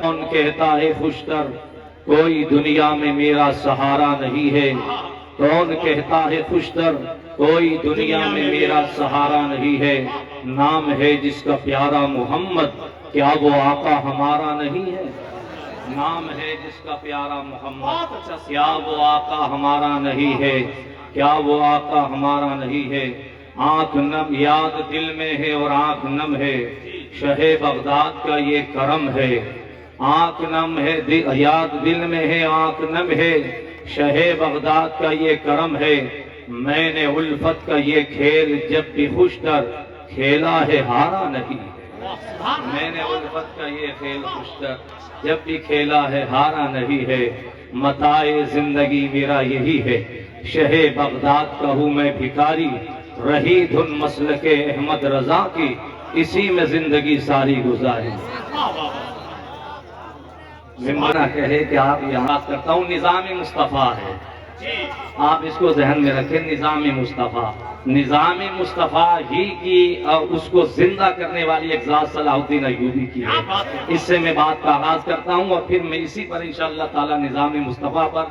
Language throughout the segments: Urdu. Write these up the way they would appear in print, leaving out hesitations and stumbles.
کون کہتا ہے خوشتر کوئی دنیا میں میرا سہارا نہیں ہے؟ کون کہتا ہے خوشتر کوئی دنیا میں میرا سہارا نہیں ہے؟ نام ہے جس کا پیارا محمد، کیا وہ آقا ہمارا نہیں ہے؟ نام ہے جس کا پیارا محمد، کیا وہ آقا ہمارا نہیں ہے؟ کیا وہ آقا ہمارا نہیں ہے؟ آنکھ نم یاد دل میں ہے اور آنکھ نم ہے، شہ بغداد کا یہ کرم ہے۔ آنکھ نم ہے یاد دل میں ہے، آنکھ نم ہے، شہ بغداد کا یہ کرم ہے۔ میں نے الفت کا یہ کھیل جب بھی خوشتر کھیلا ہے، ہارا نہیں ہے۔ میں نے الفت کا یہ کھیل خوشتر جب بھی کھیلا ہے، ہارا نہیں ہے۔ متاع زندگی میرا یہی ہے، شہ بغداد کا ہوں میں بھکاری، رہی دھن مسلک احمد رضا کی، اسی میں زندگی ساری گزاری۔ ممبرہ کہے کہ آپ یہاں کرتا ہوں، نظام مصطفیٰ ہے، آپ اس کو ذہن میں رکھیں۔ نظام مصطفیٰ، نظام مصطفیٰ ہی کی اور اس کو زندہ کرنے والی اعزاز صلاح الدین ایوبی کی ہے۔ اس سے میں بات کا آغاز کرتا ہوں اور پھر میں اسی پر انشاءاللہ تعالی نظام مصطفیٰ پر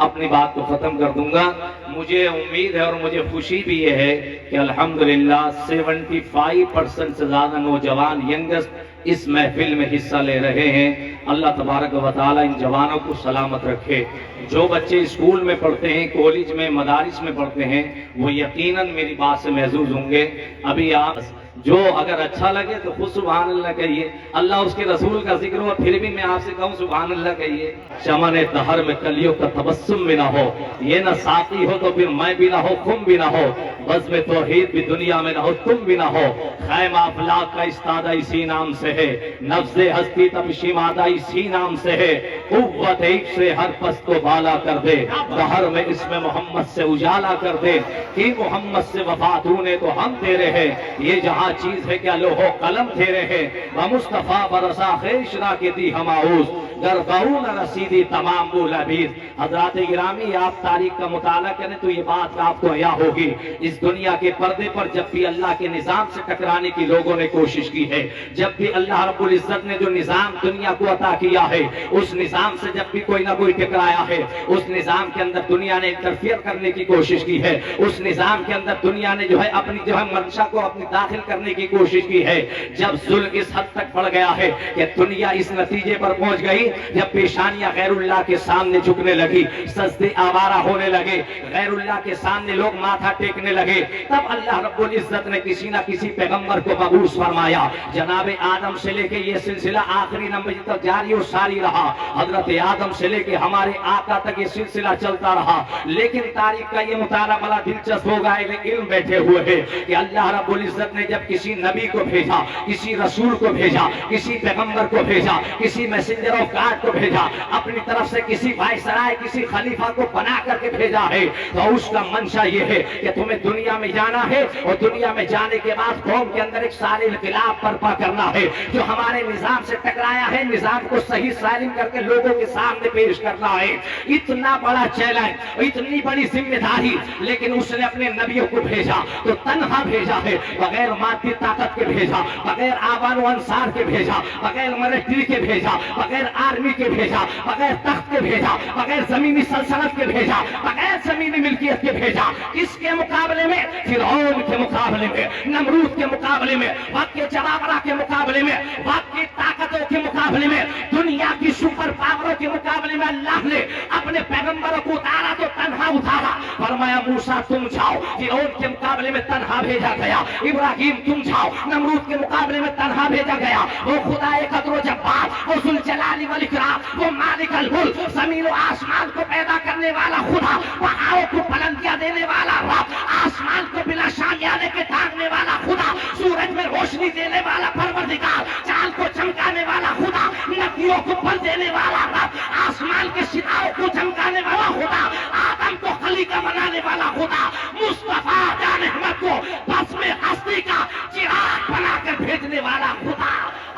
اپنی بات کو ختم کر دوں گا۔ مجھے امید ہے اور مجھے خوشی بھی یہ ہے کہ الحمدللہ 75% سے زیادہ نوجوان ینگسٹ اس محفل میں حصہ لے رہے ہیں۔ اللہ تبارک و تعالی ان جوانوں کو سلامت رکھے۔ جو بچے اسکول میں پڑھتے ہیں، کالج میں، مدارس میں پڑھتے ہیں، وہ یقیناً میری بات سے محظوظ ہوں گے۔ ابھی آپ جو اگر اچھا لگے تو خود سبحان اللہ کہیے، اللہ اس کے رسول کا ذکر ہو، پھر بھی میں آپ سے کہوں سبحان اللہ کہیے۔ چمن دہر میں کلیوں کا تبسم بھی نہ ہو، یہ نہ ساقی ہو تو پھر میں بھی نہ ہو، تم بھی نہ ہو، بزم توحید بھی دنیا میں نہ ہو، تم بھی نہ ہو۔ خیمہ افلاک کا استادہ اسی نام سے ہے، نفس ہستی تب شمادہ اسی نام سے ہے۔ قوت ایک سے ہر پست کو بالا کر دے، دہر میں اسم محمد سے اجالا کر دے، کہ محمد سے وفا تو نے تو ہم تیرے ہیں، یہ جہاں چیز ہے کیا لوح و قلم تیرے ہیں، بمصطفیٰ برسا خیش را کے دی ہماؤز، گر قرون رسیدی تمام بولابیر۔ حضرات گرامی، آپ تاریخ کا مطالعہ کریں تو یہ بات آپ کو عیاں ہوگی۔ اس دنیا کے پردے پر جب بھی اللہ کے نظام سے ٹکرانے کی لوگوں نے کوشش کی ہے، جب بھی اللہ رب العزت نے جو نظام دنیا کو عطا کیا ہے، اس نظام سے جب بھی کوئی نہ کوئی ٹکرایا ہے، اس نظام کے اندر دنیا نے انٹرفیئر کرنے کی کوشش کی ہے، اس نظام کے اندر دنیا نے جو ہے اپنی منشا کو اپنی داخل کرنے کی کوشش کی ہے۔ جب ظلم اس حد تک بڑھ گیا ہے کہ دنیا اس نتیجے پر پہنچ گئی، جب پیشانیاں غیر اللہ کے سامنے جھکنے لگی، سجدے آوارہ ہونے لگے، غیر اللہ کے سامنے لوگ ماتھا ٹیکنے لگے، تب اللہ رب العزت نے کسی نہ کسی پیغمبر کو مبعوث فرمایا۔ جناب آدم سے لے کے یہ سلسلہ آخری نمبر تک جاری و ساری رہا، حضرت آدم سے لے کے ہمارے آقا تک یہ سلسلہ چلتا رہا۔ لیکن تاریخ کا یہ مطالعہ بڑا دلچسپ ہوگا، علم بیٹھے ہوئے ہیں کہ اللہ رب العزت نے جب کسی نبی کو بھیجا، کسی رسول کو بھیجا، کسی پیغمبر کو بھیجا، کسی میسنجر آف گاڈ کو بھیجا، اپنی طرف سے کسی وائسرائے، کسی خلیفہ کو بنا کر کے بھیجا ہے، تو اس کا منشا یہ ہے کہ تمہیں دنیا میں جانا ہے اور دنیا میں جانے کے بعد قوم کے اندر ایک سارے انقلاب برپا کرنا ہے، جو ہمارے نظام سے ٹکرایا ہے، نظام کو صحیح سالم کر کے لوگوں کے سامنے پیش کرنا ہے۔ اتنا بڑا چیلنج، اتنی بڑی ذمہ داری، لیکن اس نے اپنے نبیوں کو بھیجا تو تنہا بھیجا ہے، بغیر مادی طاقت کے بھیجا، بغیر آبان و انصار کے بھیجا، بغیر ملٹری کے بھیجا، بغیر آرمی کے بھیجا، بغیر تخت کے بھیجا، بغیر زمینی سلطنت کے بھیجا، بغیر زمینی ملکیت کے بھیجا۔ اس کے مقابلے میں فرعون کے مقابلے میں، نمرود کے مقابلے میں، وقت کے جبابرہ کے مقابلے میں، وقت کی طاقتوں کے مقابلے میں، دنیا کی سپر پاوروں کے مقابلے میں اللہ نے اپنے پیغمبروں کو اتارا تو تنہا اتارا۔ فرمایا موسیٰ تم جاؤ، فرعون کے مقابلے میں تنہا بھیجا گیا۔ ابراہیم تم جاؤ، نمرود کے مقابلے میں تنہا بھیجا گیا۔ وہ خدا قدر و جبار، وہ ذوالجلال والاکرام، وہ مالک الملک، زمین و آسمان کو پیدا کرنے والا خدا، پہاڑوں کو بلندیاں دینے والا رب، آسمان کو بلا شامیانے کے ڈھانکنے والا خدا، سورج میں روشنی دینے والا پروردگار، چاند کو چمکانے والا خدا، ندیوں کو بل دینے والا رب، آسمان کے ستاروں کو چمکانے والا خدا، آدم کو خلیقہ بنانے والا خدا، مصطفیٰ جان احمد کو بزم ہستی کا چراغ بنا کر بھیجنے والا خدا،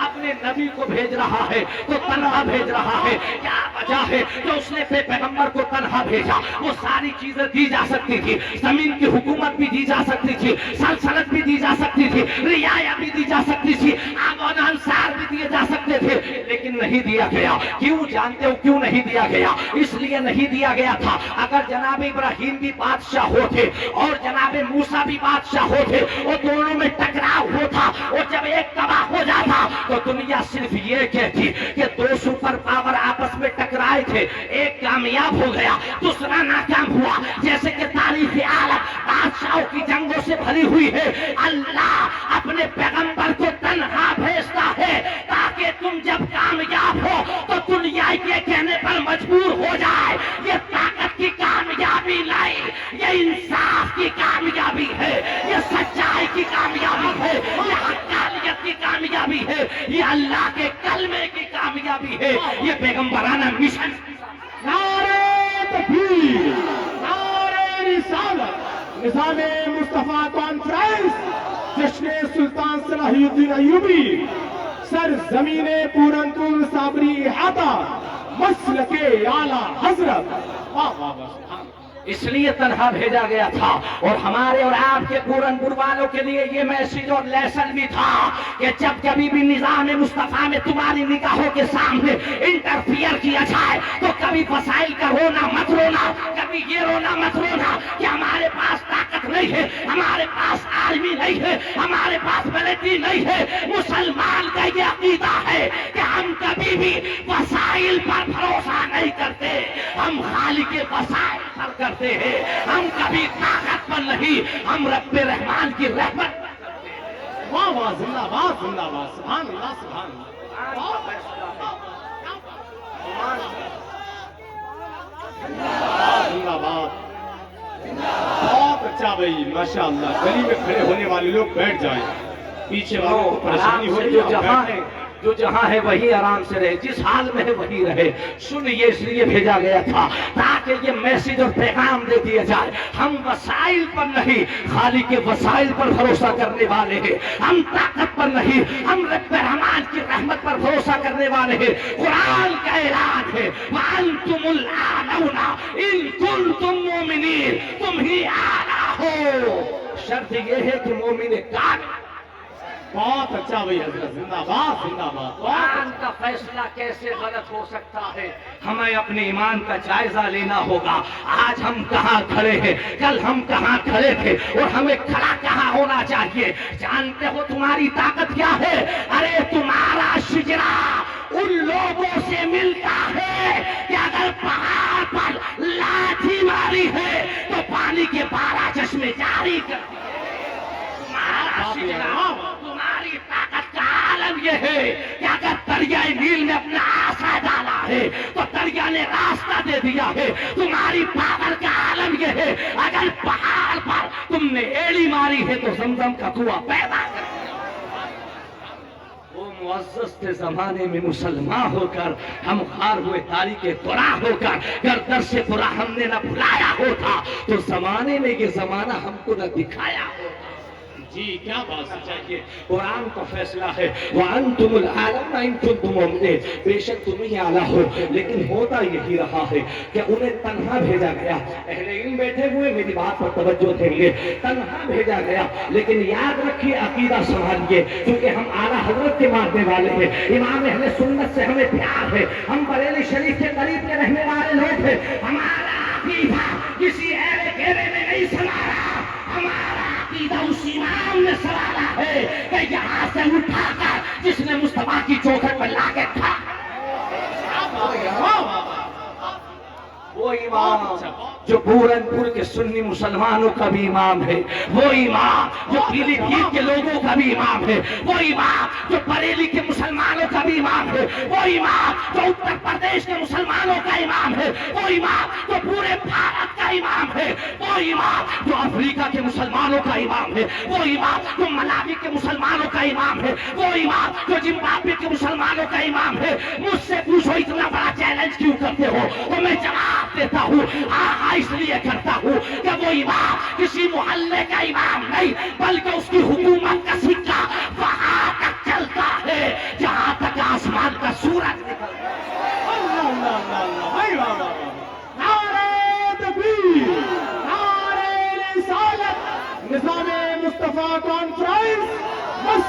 اپنے نبی کو بھیج رہا ہے تو تنہا بھیج رہا ہے؟ کیا وجہ ہے کہ اس نے پیغمبر کو تنہا بھیجا؟ وہ ساری چیزیں دی جا سکتی تھی، زمین کی حکومت بھی دی جا سکتی تھی، سلطنت بھی دی جا سکتی تھی، رعایا بھی دی جا سکتی تھی، آباد انصار بھی دیے جا سکتے تھے، لیکن نہیں دیا گیا۔ کیوں جانتے ہو کیوں نہیں دیا گیا؟ اس لیے نہیں دیا گیا تھا، اگر جناب ابراہیم بھی بادشاہ ہوتے اور جناب موسیٰ بھی بادشاہ ہوتے، وہ دونوں میں ٹکراؤ ہوتا، وہ جب ایک تباہ ہو جاتا تو دنیا صرف یہ کہتی کہ دو سپر پاور آپس میں ٹکرائے تھے، ایک کامیاب ہو گیا دوسرا ناکام ہوا۔ جیسے کہ تاریخ عالم بادشاہوں کی جنگوں سے بھری ہوئی ہے، اللہ اپنے پیغمبر کو تنہا بھیجتا ہے تاکہ تم جب کامیاب ہو تو دنیا یہ کہنے پر مجبور ہو جائے یہ طاقت کی کامیابی نہیں، یہ انصاف کی کامیابی ہے، یہ سچائی کی کامیابی ہے، یہ حقانیت کی کامیابی ہے، یہ اللہ کے کلمے کی کامیابی ہے، یہ پیغمبرانہ مشن۔ نعرہ تکبیر، نعرہ رسالت، نظام مصطفیٰ کانفرنس، جشن سلطان صلاح الدین ایوبی، سر زمین پورن پور صابری احاطہ، مسلک اعلیٰ حضرت۔ واہ واہ واہ، اس لیے تنہا بھیجا گیا تھا، اور ہمارے اور آپ کے پورنپور والوں کے لیے یہ میسج اور لیسن بھی تھا کہ جب کبھی بھی نظام مصطفیٰ میں تمہاری نگاہوں کے سامنے انٹرفیئر کیا جائے تو کبھی وسائل کا رونا مت رونا، کبھی یہ رونا مت رونا کہ ہمارے پاس طاقت نہیں ہے، ہمارے پاس آرمی نہیں ہے، ہمارے پاس ملٹری نہیں ہے۔ مسلمان کا یہ عقیدہ ہے کہ ہم کبھی بھی وسائل پر بھروسہ نہیں کرتے، ہم خالق وسائل پر کرتے ہیں، ہم کبھی طاقت پر نہیں، ہم رب رحمان کی رحمت پر کرتے ہیں۔ واہ واہ، زندہ باد زندہ باد، سبحان اللہ سبحان اللہ، زندہ باد۔ بہت اچھا بھائی، ماشاء اللہ۔ گلی میں کھڑے ہونے والے لوگ بیٹھ جائیں، پیچھے والوں کو پریشانی ہو رہی جو ہے، جہاں ہے جو جہاں ہے وہی آرام سے رہے، جس حال میں ہے وہی رہے۔ سنیے، اس لیے بھیجا گیا تھا تاکہ یہ میسج اور پیغام دے دیا جائے، ہم وسائل پر نہیں، خالق کے وسائل پر بھروسہ کرنے والے ہیں، ہم طاقت پر نہیں، ہم رب رحمان کی رحمت پر بھروسہ کرنے والے ہیں۔ قرآن کا اعلان ہے وَأَنْتُمُ الْأَعْلَوْنَ إِن كُنتُم مُؤْمِنِينَ، تم ہی اعلیٰ ہو، شرط یہ ہے کہ مومن کامل۔ بہت اچھا بھائی حضرت، زندہ باد زندہ باد۔ قرآن کا فیصلہ کیسے غلط ہو سکتا ہے؟ ہمیں اپنے ایمان کا جائزہ لینا ہوگا۔ آج ہم کہاں کھڑے ہیں، کل ہم کہاں کھڑے تھے، اور ہمیں کھڑا کہاں ہونا چاہیے؟ جانتے ہو تمہاری طاقت کیا ہے؟ ارے تمہارا شجرا ان لوگوں سے ملتا ہے کہ اگر پہاڑ پر لاٹھی ماری ہے تو پانی کے 12 چشمے جاری کرتی ہے۔ تمہارا شجرا، تمہاری طاقت کا عالم یہ ہے کہ اگر دریائے نیل نے اپنا آسا ڈالا ہے تو دریا نے راستہ دے دیا ہے۔ تمہاری پاور کا عالم یہ ہے اگر پہاڑ پر تم نے ایڑی ماری ہے تو زمزم کا کنواں پیدا کر دیا۔ وہ معزز تھے زمانے میں مسلمان ہو کر، ہم خار ہوئے تاریخ قرآن ہو کر، گر در سے برا ہم نے نہ بھلایا ہوتا تو زمانے نے یہ زمانہ ہم کو نہ دکھایا ہوتا۔ جی کیا بات چاہیے؟ قرآن کا فیصلہ ہے وَأَنْتُمُ الْأَعْلَوْنَ إِن كُنتُم مُؤْمِنِينَ، بے شک تم ہی اعلیٰ ہو، لیکن ہوتا یہی رہا ہے کہ انہیں تنہا بھیجا گیا۔ اہل علم بیٹھے ہوئے میری بات پر توجہ دیں گے، تنہا بھیجا گیا، لیکن یاد رکھیے عقیدہ سنبھالیے، کیونکہ ہم اعلیٰ حضرت کے ماننے والے ہیں، امام اہل سنت سے ہمیں پیار ہے، ہم بریلی شریف کے قریب کے رہنے والے لوگ ہیں۔ ہمارا عقیدہ کسی ایرے گھیرے میں نہیں سنارا، ہمارا عقیدہ اس امام نے سوالا ہے کہ یہاں سے اٹھا کر جس نے مصطفیٰ کی چوکھٹ پر لا کے کھا، وہ امام جو پورن پور کے سنی مسلمانوں کا بھی امام ہے، وہ امام جو پیلی بھیت کے لوگوں کا بھی امام ہے، وہ امام جو بریلی کے مسلمانوں کا بھی امام ہے، وہ امام جو اتر پردیش کے مسلمانوں کا امام ہے، وہ امام جو پورے بھارت کا امام ہے، وہ امام جو افریقہ کے مسلمانوں کا امام ہے، وہ امام جو ملاوی کے مسلمانوں کا امام ہے، وہ امام جو زمبابوے کے مسلمانوں کا امام ہے۔ مجھ سے پوچھو اتنا بڑا چیلنج کیوں کرتے ہو؟ تو میں جواب دیتا ہوں اس لیے کرتا ہوں کہ وہ امام کسی محلے کا امام نہیں، بلکہ اس کی حکومت کا سکہ وہاں تک چلتا ہے جہاں تک آسمان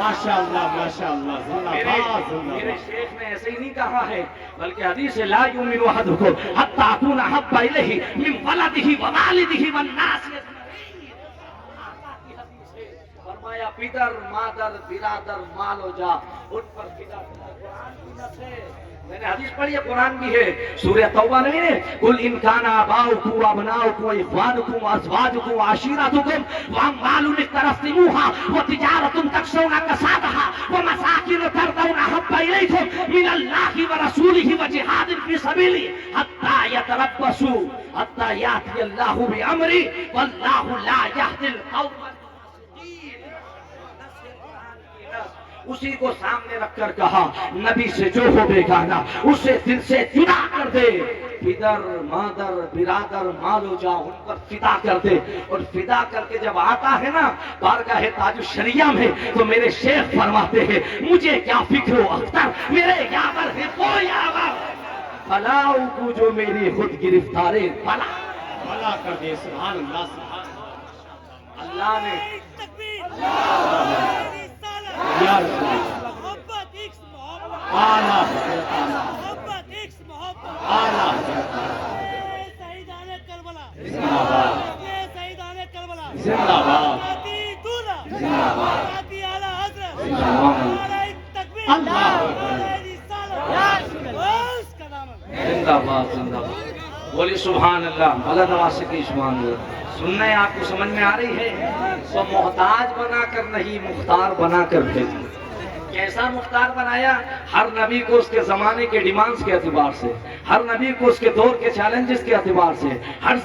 ماشاءاللہ ماشاءاللہ زندہ باد زندہ میرے باد شیخ نے ایسے ہی نہیں کہا ہے بلکہ حدیث ہے لا یؤمن احدکم حتی اکون احب الیہ من ولدہ ووالدہ والناس اجمعین۔ فرمایا پدر مادر برادر مال و جا ان پر فدا قرآن کی نص ہے۔ میں نے حدیث پڑھی ہے، قرآن بھی ہے، سورہ توبہ نہیں ہے، قل ان کان آباؤکم وابناؤکم واخوانکم وازواجکم وعشیرتکم واموال اقترفتموها وتجارۃ تخشون کسادها ومساکن ترضون احب الیکم من اللہ ورسولہ وجہاد فی سبیلہ حتی یتربصوا حتی یأتی اللہ بامرہ واللہ لا یہدی القوم الفاسقین۔ اسی کو سامنے رکھ کر کہا نبی سے جو ہو بیگانہ اسے دل سے جدا کر دے، پدر مادر برادر مال و جا ان پر فدا کر دے۔ اور فدا کر کے جب آتا ہے نا بارگاہ تاج الشریعہ میں تو میرے شیخ فرماتے ہیں مجھے کیا فکر و اختر، میرے یاور ہے کوئی یاور، بلاؤ کو جو میری خود گرفتارے بلا بھلا کر دے۔ سبحان اللہ سبحان اللہ۔ اللہ نے یا رسول اللہ محبت ایک محبت اعلیٰ حضرت اعلیٰ محبت ایک محبت اعلیٰ حضرت شہیدان کربلا زندہ باد شہیدان کربلا زندہ باد ناتی دولہ زندہ باد ناتی اعلیٰ حضرت اللہ نعرہ تکبیر اللہ نعرہ رسالت اس کا نام ہے۔ زندہ باد زندہ باد، بولی سبحان اللہ، بلند آواز سے کی سبحان اللہ۔ سننا ہے آپ کو سمجھ میں آ رہی ہے؟ تو محتاج بنا کر نہیں مختار بنا کر بھیجا۔ کیسا مختار بنایا؟ ہر نبی کو اس کے زمانے کے ڈیمانڈز کے اعتبار سے، ہر نبی کو اس کے دور کے چیلنجز کے اعتبار سے، ہر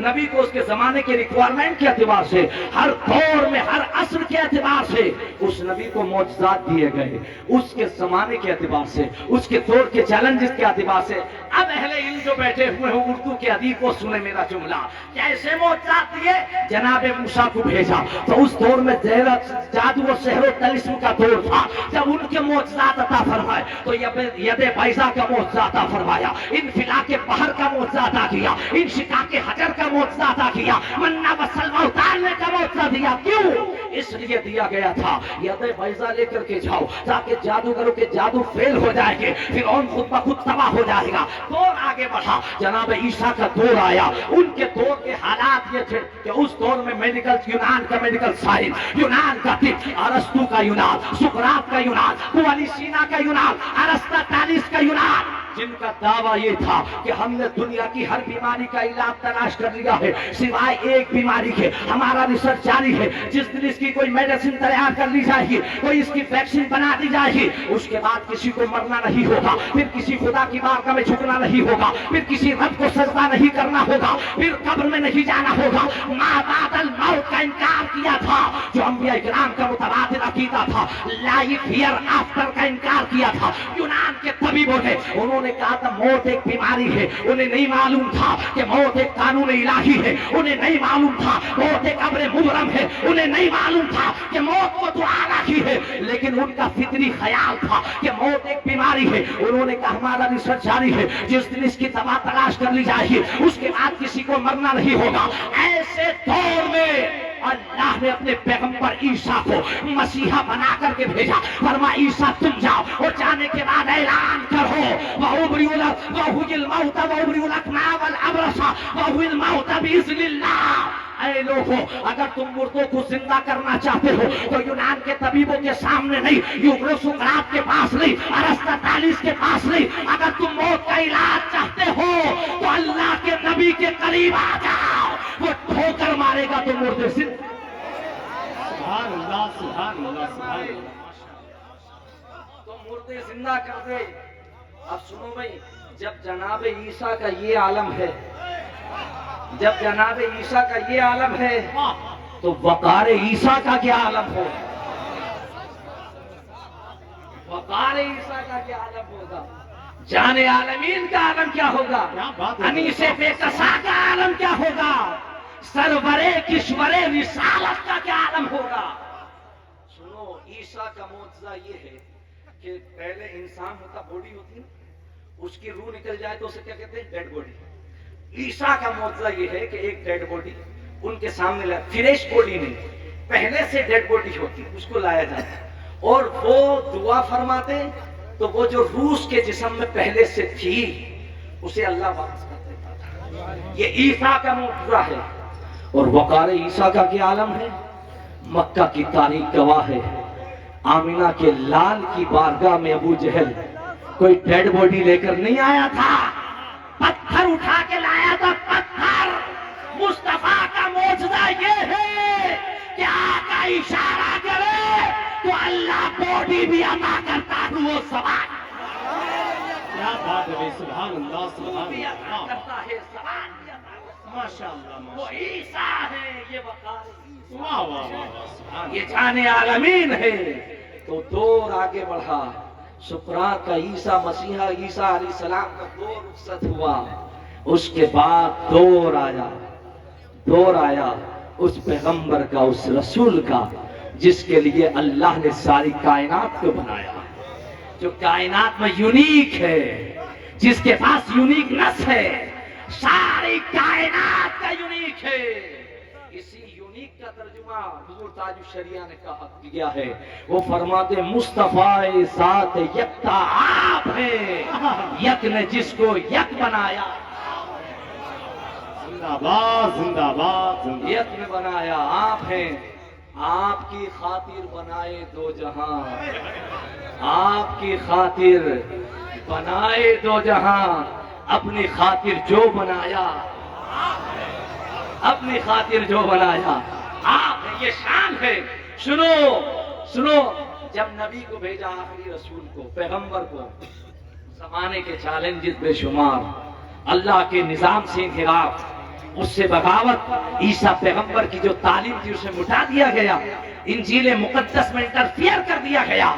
نبی کو اس کے زمانے کے ریکوائرمنٹ کے اعتبار سے، ہر دور میں ہر عصر کے اعتبار سے اس نبی کو معجزات دیے گئے، اس کے زمانے کے اعتبار سے، اس کے دور کے چیلنجز کے اعتبار سے۔ اب اہل علم جو بیٹھے ہوئے ہیں اردو کے ادیب کو سنیں میرا جملہ، کیسے معجزات دیے؟ جناب موسیٰ کو بھیجا تو اس دور میں جادو و سحر و طلسم کا دور تھا، جب ان کے معجزات عطا فرمائے تو ید بیضا کا معجزہ عطا فرمایا، انفلا کے بحر کا معجزہ عطا کیا، انشقاق کے حجر کا معجزہ عطا کیا، منہ و سلوہ اتارنے کا معجزہ دیا۔ کیوں؟ اس لیے دیا گیا تھا ید بیضا لے کر کے جاؤ تاکہ جادوگروں کے جادو فیل ہو جائے گے، فرعون خود بخود تباہ ہو جائے گا۔ دور آگے بڑھا، جناب عیسیٰ کا دور آیا، ان کے دور کے حالات یہ تھے کہ اس دور میں میڈیکل یونان کا میڈیکل سائنس، یونان کا طب، ارسطو کا یونان، سقراط کا یونان، کولیسینا کا یونان، ارسطاطالس کا یونان، جن کا دعویٰ یہ تھا کہ ہم نے دنیا کی ہر بیماری کا علاج تلاش کر لیا ہے سوائے ایک بیماری کے، ہمارا ریسرچ جاری ہے، جس دن اس کی کوئی میڈیسن تیار کر لی جائے گی، کوئی اس کی ویکسین بنا دی جائے گی، اس کے بعد کسی کو مرنا نہیں ہوگا، پھر کسی خدا کی بارگاہ میں جھکنا نہیں ہوگا، پھر کسی رب کو سجدہ نہیں کرنا ہوگا، پھر قبر میں نہیں جانا ہوگا۔ ما بعد الموت کا انکار کیا تھا جو انبیاء کرام کا متبادل عقیدہ تھا، لائف ہیئر آفٹر کا انکار کیا تھا یونان کے طبیبوں نے۔ انہوں نے کہا تھا موت ایک بیماری ہے، انہیں نہیں معلوم تھا کہ موت ایک قانون الہی ہے، انہیں نہیں معلوم تھا موت ایک امر مبرم ہے، انہیں نہیں معلوم تھا کہ موت کو دعا رکھی ہے، لیکن ان کا فطری خیال تھا کہ موت ایک بیماری ہے۔ انہوں نے کہا ہمارا ریسرچ جاری ہے، جس دن اس کی دوا تلاش کر لی جائے گی اس کے بعد کسی کو مرنا نہیں ہوگا۔ ایسے دور میں اللہ نے اپنے پیغمبر عیسیٰ کو مسیحا بنا کر کے بھیجا، فرمایا عیسیٰ تم جاؤ اور جانے کے بعد اعلان کرو وَأُبْرِئُ الْمَوْتَ وَأُبْرِئُ الْأَكْمَامَ وَالْأَبْرَصَ وَأُحْيِي الْمَوْتَ بِإِذْنِ اللَّهِ۔ اے لوگوں، اگر تم مردوں کو زندہ کرنا چاہتے ہو تو یونان کے طبیبوں کے سامنے نہیں، سقراط کے پاس نہیں، ارسطاطالس کے پاس نہیں، اگر تم موت کا علاج چاہتے ہو تو اللہ کے نبی کے قریب آ جاؤ، وہ ٹھوکر مارے گا تو مردے زندہ۔ سبحان اللہ سبحان اللہ سبحان اللہ۔ تو مردے زندہ کر دے۔ اب سنو بھائی، جب جناب عیسیٰ کا یہ عالم ہے، جب جناب عیسیٰ کا یہ عالم ہے تو وقار عیسیٰ کا کیا عالم ہو؟ وقار عیسیٰ کا کیا عالم ہوگا؟ جان عالمین کا عالم کیا ہوگا؟ انیس بے کسا کا عالم کیا ہوگا؟ سرور کشور رسالت کا کیا عالم ہوگا؟ سنو، عیسیٰ کا معجزہ یہ ہے کہ پہلے انسان ہوتا، باڈی ہوتی ہے، اس کی روح نکل جائے تو اسے کیا کہتے ہیں؟ Dead body. عیسیٰ کا معجزہ یہ ہے کہ ایک ڈیڈ باڈی ان کے سامنے لایا، فریش باڈی نہیں، پہلے سے ڈیڈ باڈی ہوتی ہے، اس کو لایا جاتا ہے، اور وہ دعا فرماتے تو وہ جو روس کے جسم میں پہلے سے تھی اسے اللہ واپس کر دیتا تھا. یہ عیسیٰ کا معجزہ ہے. اور وقار عیسیٰ کا کیا عالم ہے؟ مکہ کی تاریخ گواہ ہے. آمینہ کے لال کی بارگاہ میں ابو جہل کوئی ڈیڈ باڈی لے کر نہیں آیا تھا، پتھر اٹھا کے لایا تھا. پتھر. مصطفیٰ کا معجزہ یہ ہے کہ آقا اشارہ کرے تو اللہ باڈی بھی عطا کرتا ہے. وہ سوال کیا بات ہے، سبحان اللہ سبحان بھی عطا اللہ. کرتا ہے، سوال بھی عطا کرتا ہے. ماشاء اللہ وہ ماشاء عیسیٰ ہے، یہ وقار اللہ. واہ واہ واہ واہ، سبحان یہ جان عالمین ہے. تو دور آگے بڑھا. سقراط کا عیسیٰ مسیحا عیسیٰ علیہ السلام کا دور رخصت ہوا. اس کے بعد دور آیا اس پیغمبر کا، اس رسول کا جس کے لیے اللہ نے ساری کائنات کو بنایا، جو کائنات میں یونیک ہے، جس کے پاس یونیکنس ہے. ساری کائنات کا یونیک ہے. اسی یونیک کا ترجمہ حضور تاج الشریعہ نے کیا ہے. وہ فرماتے مصطفیٰ ذات یکتا آپ ہے، یک نے جس کو یک بنایا. زندہ باد زندہ باد زندہ یک نے بنایا آپ ہیں. آپ کی خاطر بنائے دو جہاں، آپ کی خاطر بنائے دو جہاں. اپنی خاطر جو بنایا، اپنی خاطر جو بنایا آپ ہیں. یہ شان ہے. سنو جب نبی کو بھیجا، آخری رسول کو، پیغمبر کو، زمانے کے چیلنجز بے شمار، اللہ کے نظام سے انحراف، اس سے بغاوت، عیسیٰ پیغمبر کی جو تعلیم تھی اسے مٹا دیا گیا، انجیل مقدس میں انٹرفیئر کر دیا گیا.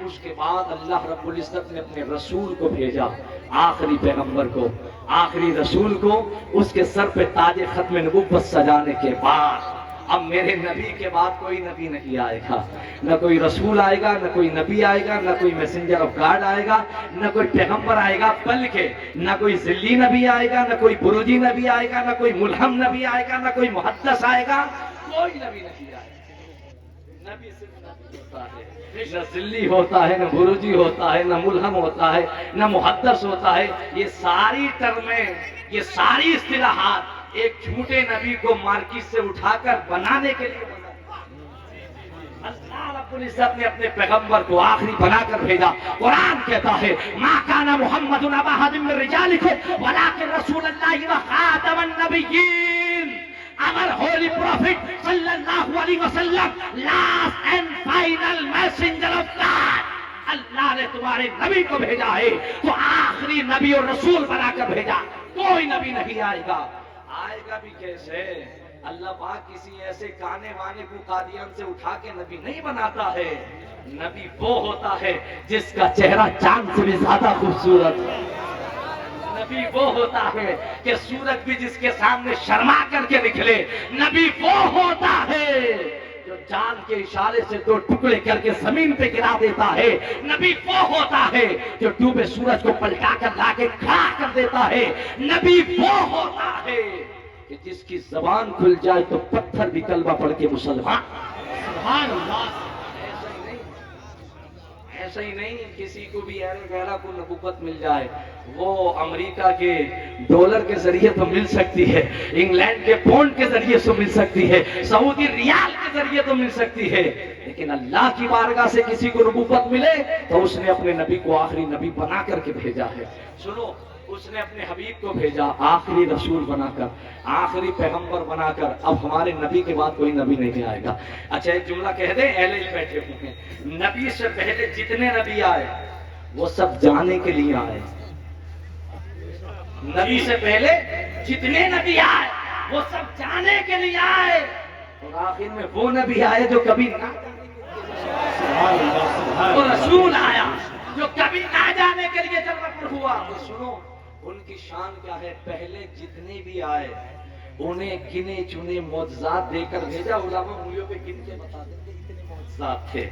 اس کے بعد اللہ رب العزت نے اپنے رسول کو بھیجا، آخری پیغمبر کو، آخری رسول کو. اس کے سر پہ تاج ختم نبوت سجانے کے بعد اب میرے نبی کے بعد کوئی نبی نہیں آئے گا. نہ کوئی رسول آئے گا، نہ کوئی نبی آئے گا، نہ کوئی میسنجر آف گاڈ آئے گا، نہ کوئی پیغمبر آئے گا، بلکہ نہ کوئی ذلی نبی آئے گا، نہ کوئی بروجی نبی آئے گا، نہ کوئی ملہم نبی آئے گا، نہ کوئی محدث آئے گا. کوئی نبی نہیں آئے گا. نبی صرف نبی ہوتا ہے. نہ ذلی ہوتا ہے، نہ بروجی ہوتا ہے، نہ ملہم ہوتا ہے، نہ محدث ہوتا ہے. یہ ساری ٹرمیں، یہ ساری اصطلاحات ایک جھوٹے نبی کو مارکیٹ سے اٹھا کر بنانے کے لیے اللہ رب العزت نے اپنے پیغمبر کو آخری بنا کر بھیجا. قرآن کہتا ہے ما کان محمد ابا احد من رجالکم ولکن رسول اللہ و خاتم النبیین. Our holy prophet sallallahu alaihi wasallam, last and final messenger of God. اللہ نے تمہارے نبی کو بھیجا ہے تو آخری نبی اور رسول بنا کر بھیجا. کوئی نبی نہیں آئے گا. آئے گا بھی کیسے؟ اللہ پاک کسی ایسے کانے وانے کو قادیان سے اٹھا کے نبی نہیں بناتا ہے. نبی وہ ہوتا ہے جس کا چہرہ چاند سے بھی زیادہ خوبصورت ہے. نبی وہ ہوتا ہے کہ سورج بھی جس کے سامنے شرما کر کے نکلے. نبی وہ ہوتا ہے جو چاند کے اشارے سے دو ٹکڑے کر کے زمین پہ گرا دیتا ہے. نبی وہ ہوتا ہے جو ڈوبے سورج کو پلٹا کر لا کے کھڑا کر دیتا ہے. نبی وہ ہوتا ہے کہ جس کی زبان کھل جائے تو پتھر بھی کلمہ پڑھ کے مسلمان. سبحان اللہ. ایسا ہی نہیں کسی کو بھی ایرے غیرہ کو نبوت مل جائے. وہ امریکہ کے ڈالر کے ذریعے تو مل سکتی ہے، انگلینڈ کے پاؤنڈ کے ذریعے تو مل سکتی ہے، سعودی ریال کے ذریعے تو مل سکتی ہے، لیکن اللہ کی بارگاہ سے کسی کو نبوت ملے تو اس نے اپنے نبی کو آخری نبی بنا کر کے بھیجا ہے. سنو، اس نے اپنے حبیب کو بھیجا آخری رسول بنا کر، آخری پیغمبر بنا کر. اب ہمارے نبی کے بعد کوئی نبی نہیں آئے گا. اچھا ایک جملہ کہہ دیں، اہل علم بیٹھے ہوئے ہیں. نبی سے پہلے جتنے نبی آئے وہ سب جانے کے لیے آئے. نبی سے پہلے جتنے نبی آئے وہ سب جانے کے لیے آئے، اور آخر میں وہ نبی آئے جو کبھی نہ سبحان اللہ سبحان وہ اللہ. رسول آیا جو کبھی نہ جانے کے لیے جنت پر ہوا. تو سنو ان کی شان کیا ہے. پہلے جتنے بھی آئے انہیں گنے چنے معجزات دے کر بھیجا. علماء انگلیوں پہ گن کے بتا دیتے اتنے معجزات معجزات تھے،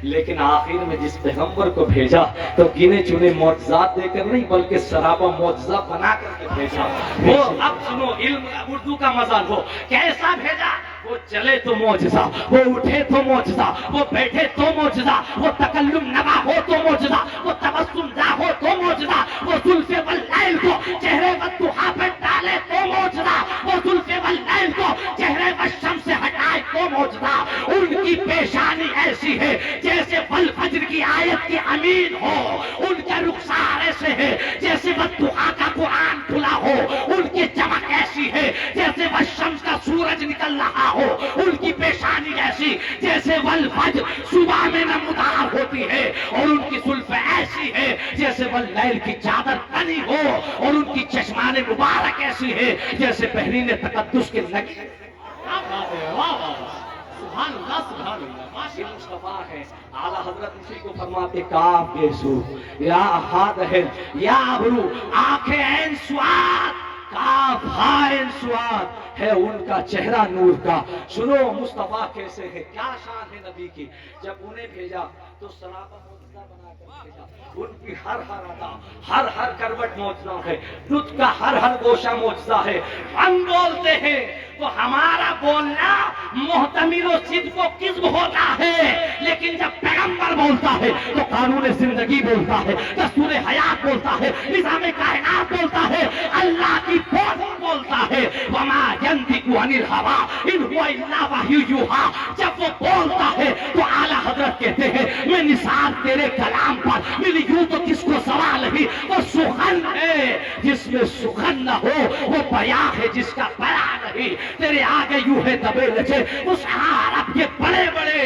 لیکن آخر میں جس پیغمبر کو بھیجا تو گنے چنے معجزات دے کر نہیں بلکہ سراپا معجزہ بنا کر کے بھیجا۔ وہ اب سنو علم اردو کا مزہ لو، کیسا بھیجا؟ وہ چلے تو معجزہ، وہ اٹھے تو معجزہ، وہ بیٹھے تو معجزہ، وہ تکلم نوا ہو تو معجزہ، وہ تبسم زا ہو تو معجزہ، وہ زلف واللیل کو چہرے والضحیٰ پہ ڈالے تو معجزہ، وہ زلف واللیل کو چہرے والشمس سے ہٹائے تو معجزہ۔ ان کی پیشانی ایسی ہے جیسے والفجر کی آیت کی امین ہو، ان کا رخسار ایسے ہے جیسے والضحیٰ کا قرآن کھلا ہو، ان کی چمک ایسی ہے جیسے والشمس کا سورج نکل رہا ہو، ان کی پیشانی ایسی جیسے والفجر صبح میں نمودار ہوتی ہے، اور ان کی زلف ایسی ہے جیسے واللیل کی چادر تنی ہو، اور ان کی چشمان مبارک ایسی ہے جیسے بحرین تقدس کے نگی۔ کیا بات ہے، واہ واہ واہ، سبحان اللہ سبحان اللہ، یہ مصطفیٰ ہے۔ اعلیٰ حضرت اسی کو فرماتے کاف گیسو یا ہاتھ ہے یا ابرو آنکھیں عین سواد کاف ہائن سواد ہے ان کا چہرہ نور کا۔ سنو مصطفیٰ کیسے ہے، کیا شان ہے نبی کی۔ جب انہیں بھیجا تو سراپا معجزہ بنا کر بھیجا، ان کی ہر ادا ہر کروٹ معجزہ ہے، دودھ کا ہر گوشہ معجزہ ہے۔ ہم بولتے ہیں تو ہمارا بولنا محتمل و صدق و کذب ہوتا ہے، لیکن جب پیغمبر بولتا ہے تو قانون زندگی بولتا ہے، دستور حیات بولتا ہے، نظام کائنات بولتا ہے، اللہ کی بولی بولتا ہے۔ وما ينطق عن الهوى ان هو الا وحی یوحی۔ جب وہ بولتا ہے تو اعلیٰ حضرت کہتے ہیں میں نثار تیرے کلام پر ملی یوں تو کس کو سوال نہیں، وہ سخن ہے جس میں سخن نہ ہو، وہ بیاں ہے جس کا بیاں نہیں۔ تیرے آگے یوں ہے دبے لچے اس عرب کے بڑے بڑے،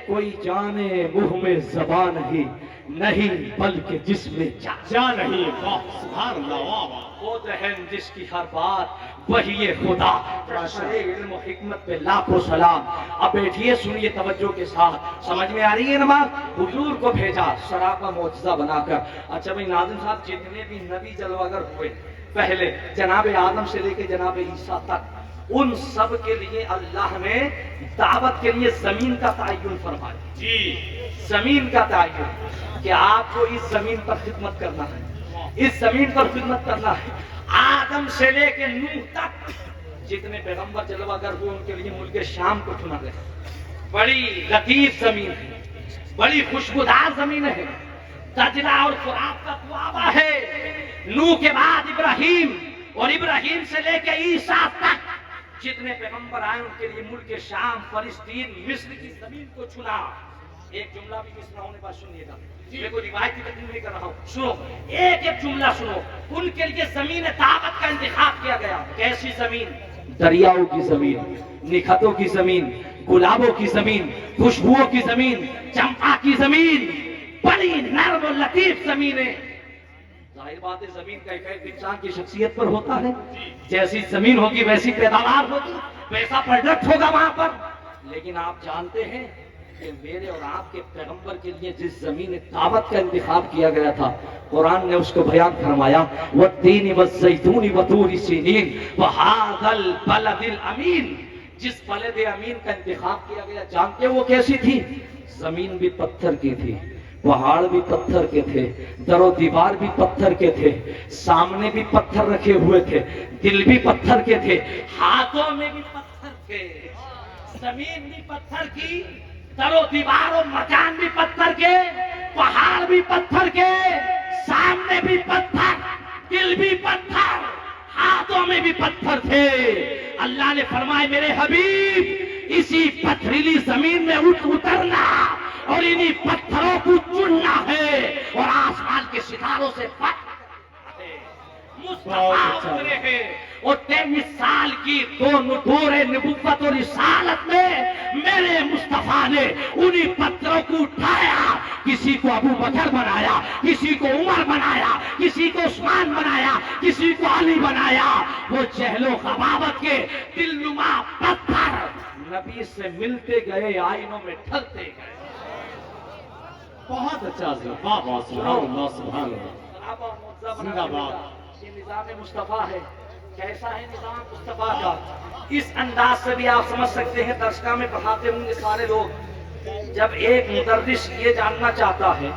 کوئی جانے منہ میں زبان نہیں بلکہ جس میں جا نہیں، واہ سبحان اللہ، واہ واہ، وہ ذہن جس کی ہر بات وہی خدا۔ علم و حکمت پہ لاکھوں سلام۔ اب بیٹھیے سنیے توجہ کے ساتھ، سمجھ میں آ رہی ہے نماز؟ حضور کو بھیجا سراپا معجزہ بنا کر۔ اچھا بھائی ناظم صاحب، جتنے بھی نبی جلوگر ہوئے پہلے جناب آدم سے لے کے جناب عیسیٰ تک، ان سب کے لیے اللہ نے دعوت کے لیے زمین کا تعین فرمایا۔ جی زمین کا تعین کہ آپ کو اس زمین پر خدمت کرنا ہے، اس زمین پر خدمت کرنا ہے۔ آدم سے لے کے نوح تک جتنے پیغمبر جلوگر ہوئے ان کے لیے ملک شام کو چنا گیا۔ بڑی لطیف زمین ہے، بڑی خوشبودار زمین ہے، دجلہ اور فرات کا دوابہ ہے۔ نوح کے بعد ابراہیم، اور ابراہیم سے لے کے عیسیٰ تک جتنے پیغمبر آئے ان کے لیے ملک شام، فلسطین، مصر کی زمین کو چنا۔ ایک جملہ بھی مس نہ ہونے پر سنیے گا، میں کوئی روایت کی تقریر نہیں کر رہا ہوں، سنو ایک جملہ سنو۔ ان کے لیے زمین طاقت کا انتخاب کیا گیا۔ کیسی زمین؟ دریاؤں کی زمین، نکھتوں کی زمین، گلابوں کی زمین، خوشبوؤں کی زمین، چمپا کی زمین، بڑی نرم و لطیف زمینیں۔ ظاہر بات ہے زمین کا ایفیکٹ انسان کی شخصیت پر ہوتا ہے، جیسی زمین ہوگی ویسی پیداوار ہوگی، ویسا پروڈکٹ ہوگا وہاں پر۔ لیکن آپ جانتے ہیں کہ میرے اور آپ کے پیغمبر کے لیے جس زمین دعوت کا انتخاب کیا گیا تھا، قرآن نے اس کو بیان فرمایا والتین والزیتون وطور سینین وہذا البلد الامین۔ جس بلد امین کا انتخاب کیا گیا جانتے وہ کیسی تھی؟ زمین بھی پتھر کی تھی، پہاڑ بھی پتھر کے تھے، در و دیوار بھی پتھر کے تھے، سامنے بھی پتھر رکھے ہوئے تھے، دل بھی پتھر کے تھے، ہاتھوں میں بھی پتھر تھے، زمین بھی پتھر کی، در و دیوار و مکان بھی پتھر کے، پہاڑ بھی پتھر کے، سامنے بھی پتھر، دل بھی پتھر، ہاتھوں میں بھی پتھر تھے۔ اللہ نے فرمایا میرے حبیب اسی پتھریلی زمین میں اترنا اور انہی پتھروں کو چننا ہے اور آسمان کے ستاروں سے مصطفیٰ اترے ہیں۔ اور 23 سال کی دور نبوت اور رسالت میں میرے مصطفیٰ نے انہی پتھروں کو اٹھایا، کسی کو ابو بکر بنایا، کسی کو عمر بنایا، کسی کو عثمان بنایا، کسی کو علی بنایا۔ وہ جہل و غباوت کے دل نما پتھر نبی سے ملتے گئے، آئینوں میں ڈھلتے گئے۔ بہت اچھا حضرت، واہ واہ سبحان اللہ سبحان اللہ، زندہ باد۔ یہ نظام مصطفیٰ ہے۔ کیسا ہے نظام مصطفیٰ کا؟ اس انداز سے بھی آپ سمجھ سکتے ہیں، درسگاہ میں پڑھاتے ہوں گے سارے لوگ، جب ایک مدرس یہ جاننا چاہتا ہے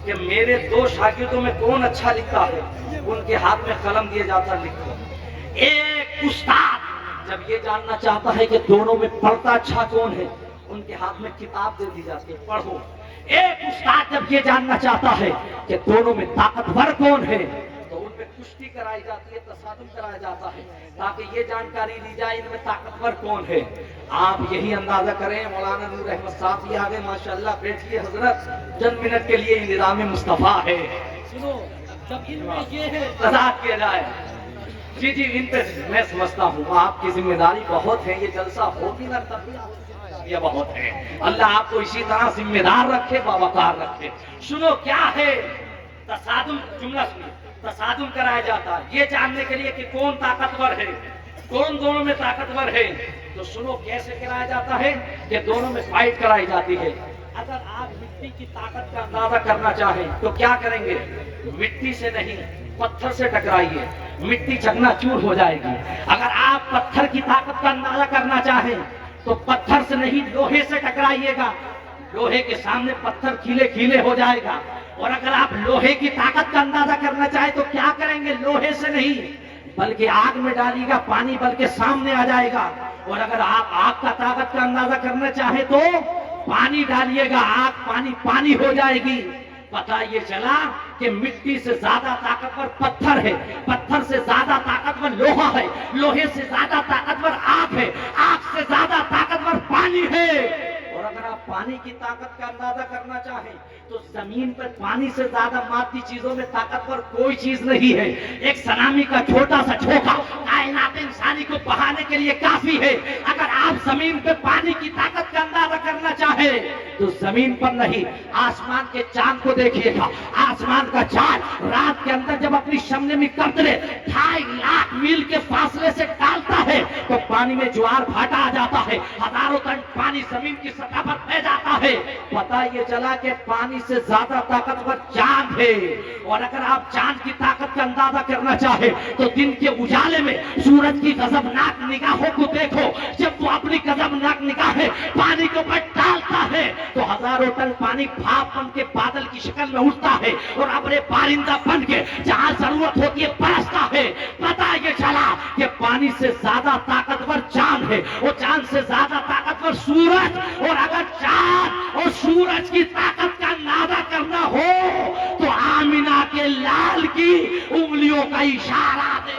کہ میرے دو شاگردوں میں کون اچھا لکھتا ہے، ان کے ہاتھ میں قلم دیا جاتا ہے، لکھو۔ ایک استاد جب یہ جاننا چاہتا ہے کہ دونوں میں پڑھتا اچھا کون ہے، ان کے ہاتھ میں کتاب دے دی جاتی ہے، پڑھو۔ ایک استاد جب یہ جاننا چاہتا ہے کہ دونوں میں طاقتور کون ہے، تو ان پہ کشتی کرائی جاتی ہے، تصادم کرایا جاتا ہے، تاکہ یہ جانکاری لی جائے ان میں طاقتور کون ہے۔ آپ یہی اندازہ کریں، مولانا نور احمد صاحب یہ آگے ماشاءاللہ بیٹھیے حضرت، چند منٹ کے لیے نظام مصطفیٰ ہے، سنو جب ان میں یہ ہے وضاحت کیا جائے۔ جی جی، ان پہ میں سمجھتا ہوں آپ کی ذمہ داری بہت ہے، یہ جلسہ ہو بھی نہ تب بھی یہ بہت ہے۔ اللہ آپ کو اسی طرح ذمہ دار رکھے، باوقار رکھے۔ سنو کیا ہے تصادم، جملہ سنو، تصادم کرایا جاتا ہے یہ جاننے کے لیے کہ کون طاقتور ہے، کون دونوں میں طاقتور ہے۔ تو سنو کیسے کرایا جاتا ہے کہ دونوں میں فائٹ کرائی جاتی ہے۔ اگر آپ مٹی کی طاقت کا اندازہ کرنا چاہیں تو کیا کریں گے؟ مٹی سے نہیں، پتھر سے ٹکرائیے، مٹی چکنا چور ہو جائے گی۔ اگر آپ پتھر کی طاقت کا اندازہ کرنا چاہیں تو پتھر سے نہیں، لوہے سے ٹکرائیے گا، لوہے کے سامنے پتھر کھیلے کھیلے ہو جائے گا۔ اور اگر آپ لوہے کی طاقت کا اندازہ کرنا چاہیں تو کیا کریں گے؟ لوہے سے نہیں بلکہ آگ میں ڈالیے گا، پانی بلکہ سامنے آ جائے گا۔ اور اگر آپ آگ کا طاقت کا اندازہ کرنا چاہیں تو پانی ڈالیے گا، آگ پانی پانی ہو جائے گی۔ پتہ یہ چلا کہ مٹی سے زیادہ طاقتور پتھر ہے، پتھر سے زیادہ طاقتور لوہا ہے، لوہے سے زیادہ طاقتور آگ ہے، آگ سے زیادہ طاقتور پانی ہے۔ اور اگر آپ پانی کی طاقت کا اندازہ کرنا چاہیں تو زمین پر پانی سے زیادہ مادی چیزوں میں طاقتور کوئی چیز نہیں ہے۔ ایک سنامی کا چھوٹا سا جھونکا کائنات انسانی کو بہانے کے لیے کافی ہے۔ اگر آپ زمین پہ پانی کی طاقت کا اندازہ کرنا چاہیں تو زمین پر نہیں، آسمان کے چاند کو دیکھیے گا، آسمان کا چاند رات کے اندر جب اپنی شمنے میں قطرے 2.5 لاکھ میل کے فاصلے سے ڈالتا ہے تو پانی میں جوار بھاٹا آ جاتا ہے، ہزاروں ٹن پانی زمین کی سطح پر بہ جاتا ہے۔ پتہ یہ چلا کہ پانی سے زیادہ طاقتور چاند ہے۔ اور اگر آپ چاند کی طاقت کا اندازہ کرنا چاہیں تو دن کے اجالے میں سورج کی غضبناک نگاہوں کو دیکھو، جب وہ اپنی غضبناک نگاہیں پانی کے اوپر ڈالتا ہے تو ہزاروں ٹن پانی بھاپ بن کے بادل کی شکل میں اٹھتا ہے اور ابرے پارندہ بن کے جہاں ضرورت ہوتی ہے برستا ہے۔ پتہ یہ چلا کہ پانی سے زیادہ طاقتور چاند ہے، وہ چاند سے زیادہ طاقتور سورج۔ اور اگر چاند اور سورج کی طاقت کا اندازہ کرنا ہو تو آمینہ کے لال کی انگلیوں کا اشارہ دے۔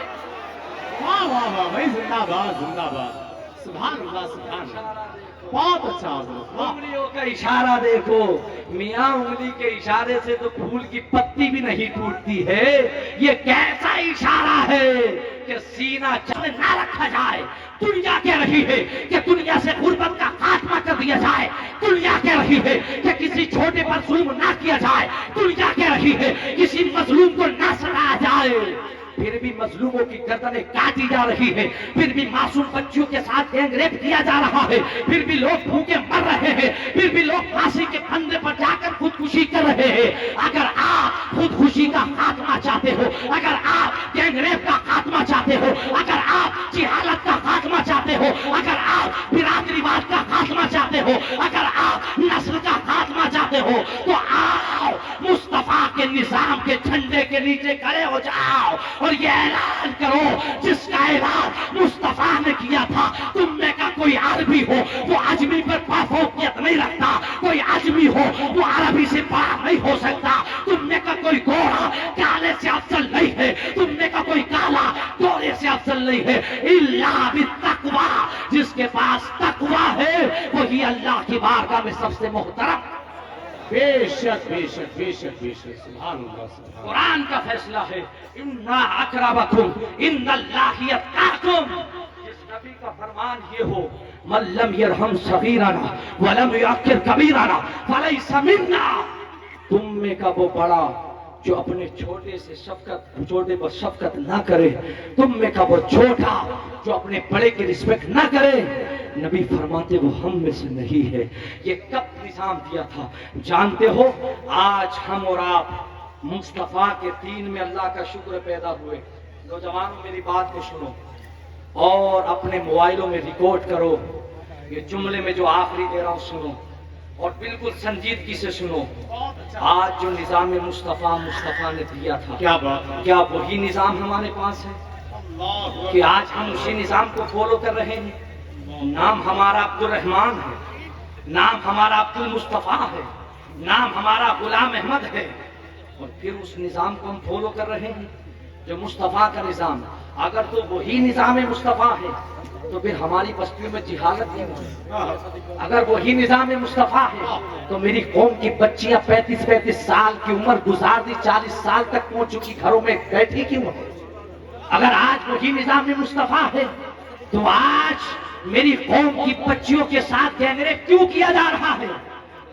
واہ واہ واہ بھائی، زندہ باد زندہ باد، سبحان اللہ سبحان اللہ، بہت اچھا حضرت، واہ۔ انگلیوں کا اشارہ دیکھو، میاں انگلی کے اشارے سے تو پھول کی پتی بھی نہیں ٹوٹتی ہے۔ یہ کیسا اشارہ ہے کہ سینہ چاند نہ رکھا جائے۔ دنیا کہہ رہی ہے کہ دنیا سے غربت کا خاتمہ کر دیا جائے، دنیا کہہ رہی ہے کہ کسی چھوٹے پر ظلم نہ کیا جائے، دنیا کہہ رہی ہے کسی مظلوم کو نہ سڑایا جائے۔ پھر بھی مظلوموں کی گردنیں کاٹی جا رہی ہے، پھر بھی معصوم بچوں کے ساتھ گینگ ریپ کیا جا رہا ہے، پھر بھی لوگ بھوکے مر رہے ہیں، پھر بھی لوگ پھانسی کے پھندے پر جا کر خودکشی کر رہے ہیں۔ اگر آپ خودکشی کا خاتمہ چاہتے ہو، اگر آپ گینگ ریپ کا خاتمہ چاہتے ہو، اگر آپ جہالت کا خاتمہ چاہتے ہو، اگر آپ برادریواد کا خاتمہ چاہتے ہو، اگر آپ نسل کا خاتمہ چاہتے ہو تو آؤ مصطفیٰ کے نظام کے جھنڈے کے نیچے کھڑے ہو جاؤ اور یہ اعلان کرو جس کا اعلان مصطفیٰ نے کیا تھا، تم میں کا کوئی عربی ہو وہ عجمی پر فوقیت نہیں رکھتا، کوئی عجمی ہو وہ عربی سے بڑا نہیں ہو سکتا، تم میں کا کوئی گورا کالے سے افضل نہیں ہے، تم میں کا کوئی کالا گورے سے افضل نہیں ہے، الا بالتقوی، جس کے پاس تقوی ہے وہی اللہ کی بارگاہ میں سب سے محترم۔ بے شک بے شک بے شک بے شک، سبحان اللہ سبحان اللہ۔ قرآن کا فیصلہ ہے اِنَّا أَكْرَمَكُمْ عِنْدَ اللَّهِ أَتْقَاكُمْ۔ جس نبی کا فرمان یہ ہو مَن لَّمْ يَرْحَمْ صَغِيرَنَا وَلَمْ يُعَقِّرْ كَبِيرَنَا فَلَيْسَ مِنَّا، تم میں کا وہ بڑا جو اپنے چھوٹے سے چھوٹے پر شفقت نہ کرے، تم میں کا وہ چھوٹا جو اپنے بڑے کی رسپیکٹ نہ کرے، نبی فرماتے وہ ہم میں سے نہیں ہے۔ یہ کب نظام دیا تھا جانتے ہو؟ آج ہم اور آپ مصطفیٰ کے دین میں اللہ کا شکر پیدا ہوئے۔ نوجوانوں میری بات کو سنو اور اپنے موبائلوں میں ریکارڈ کرو، یہ جملے میں جو آخری دے رہا ہوں سنو، اور بالکل سنجیدگی سے سنو، بہت اچھا، آج جو نظام مصطفیٰ نے دیا تھا، کیا بات ہے، کیا وہی نظام ہمارے پاس ہے اللہ کہ آج ہم اسی نظام کو فالو کر رہے ہیں؟ نام ہمارا عبد الرحمان ہے، نام ہمارا عبد المصطفیٰ ہے، نام ہمارا غلام احمد ہے، اور پھر اس نظام کو ہم فالو کر رہے ہیں جو مصطفیٰ کا نظام۔ اگر تو وہی نظام مصطفیٰ ہے تو پھر ہماری بستیوں میں جہالت کیوں ہے؟ اگر وہی نظام مصطفیٰ ہے تو میری قوم کی بچیاں 35 سال کی عمر گزار دی، 40 سال تک پہنچ چکی، گھروں میں بیٹھی کیوں ہے؟ اگر آج وہی نظام مصطفیٰ ہے تو آج میری قوم کی بچیوں کے ساتھ گینگریپ کیوں کیا جا رہا ہے؟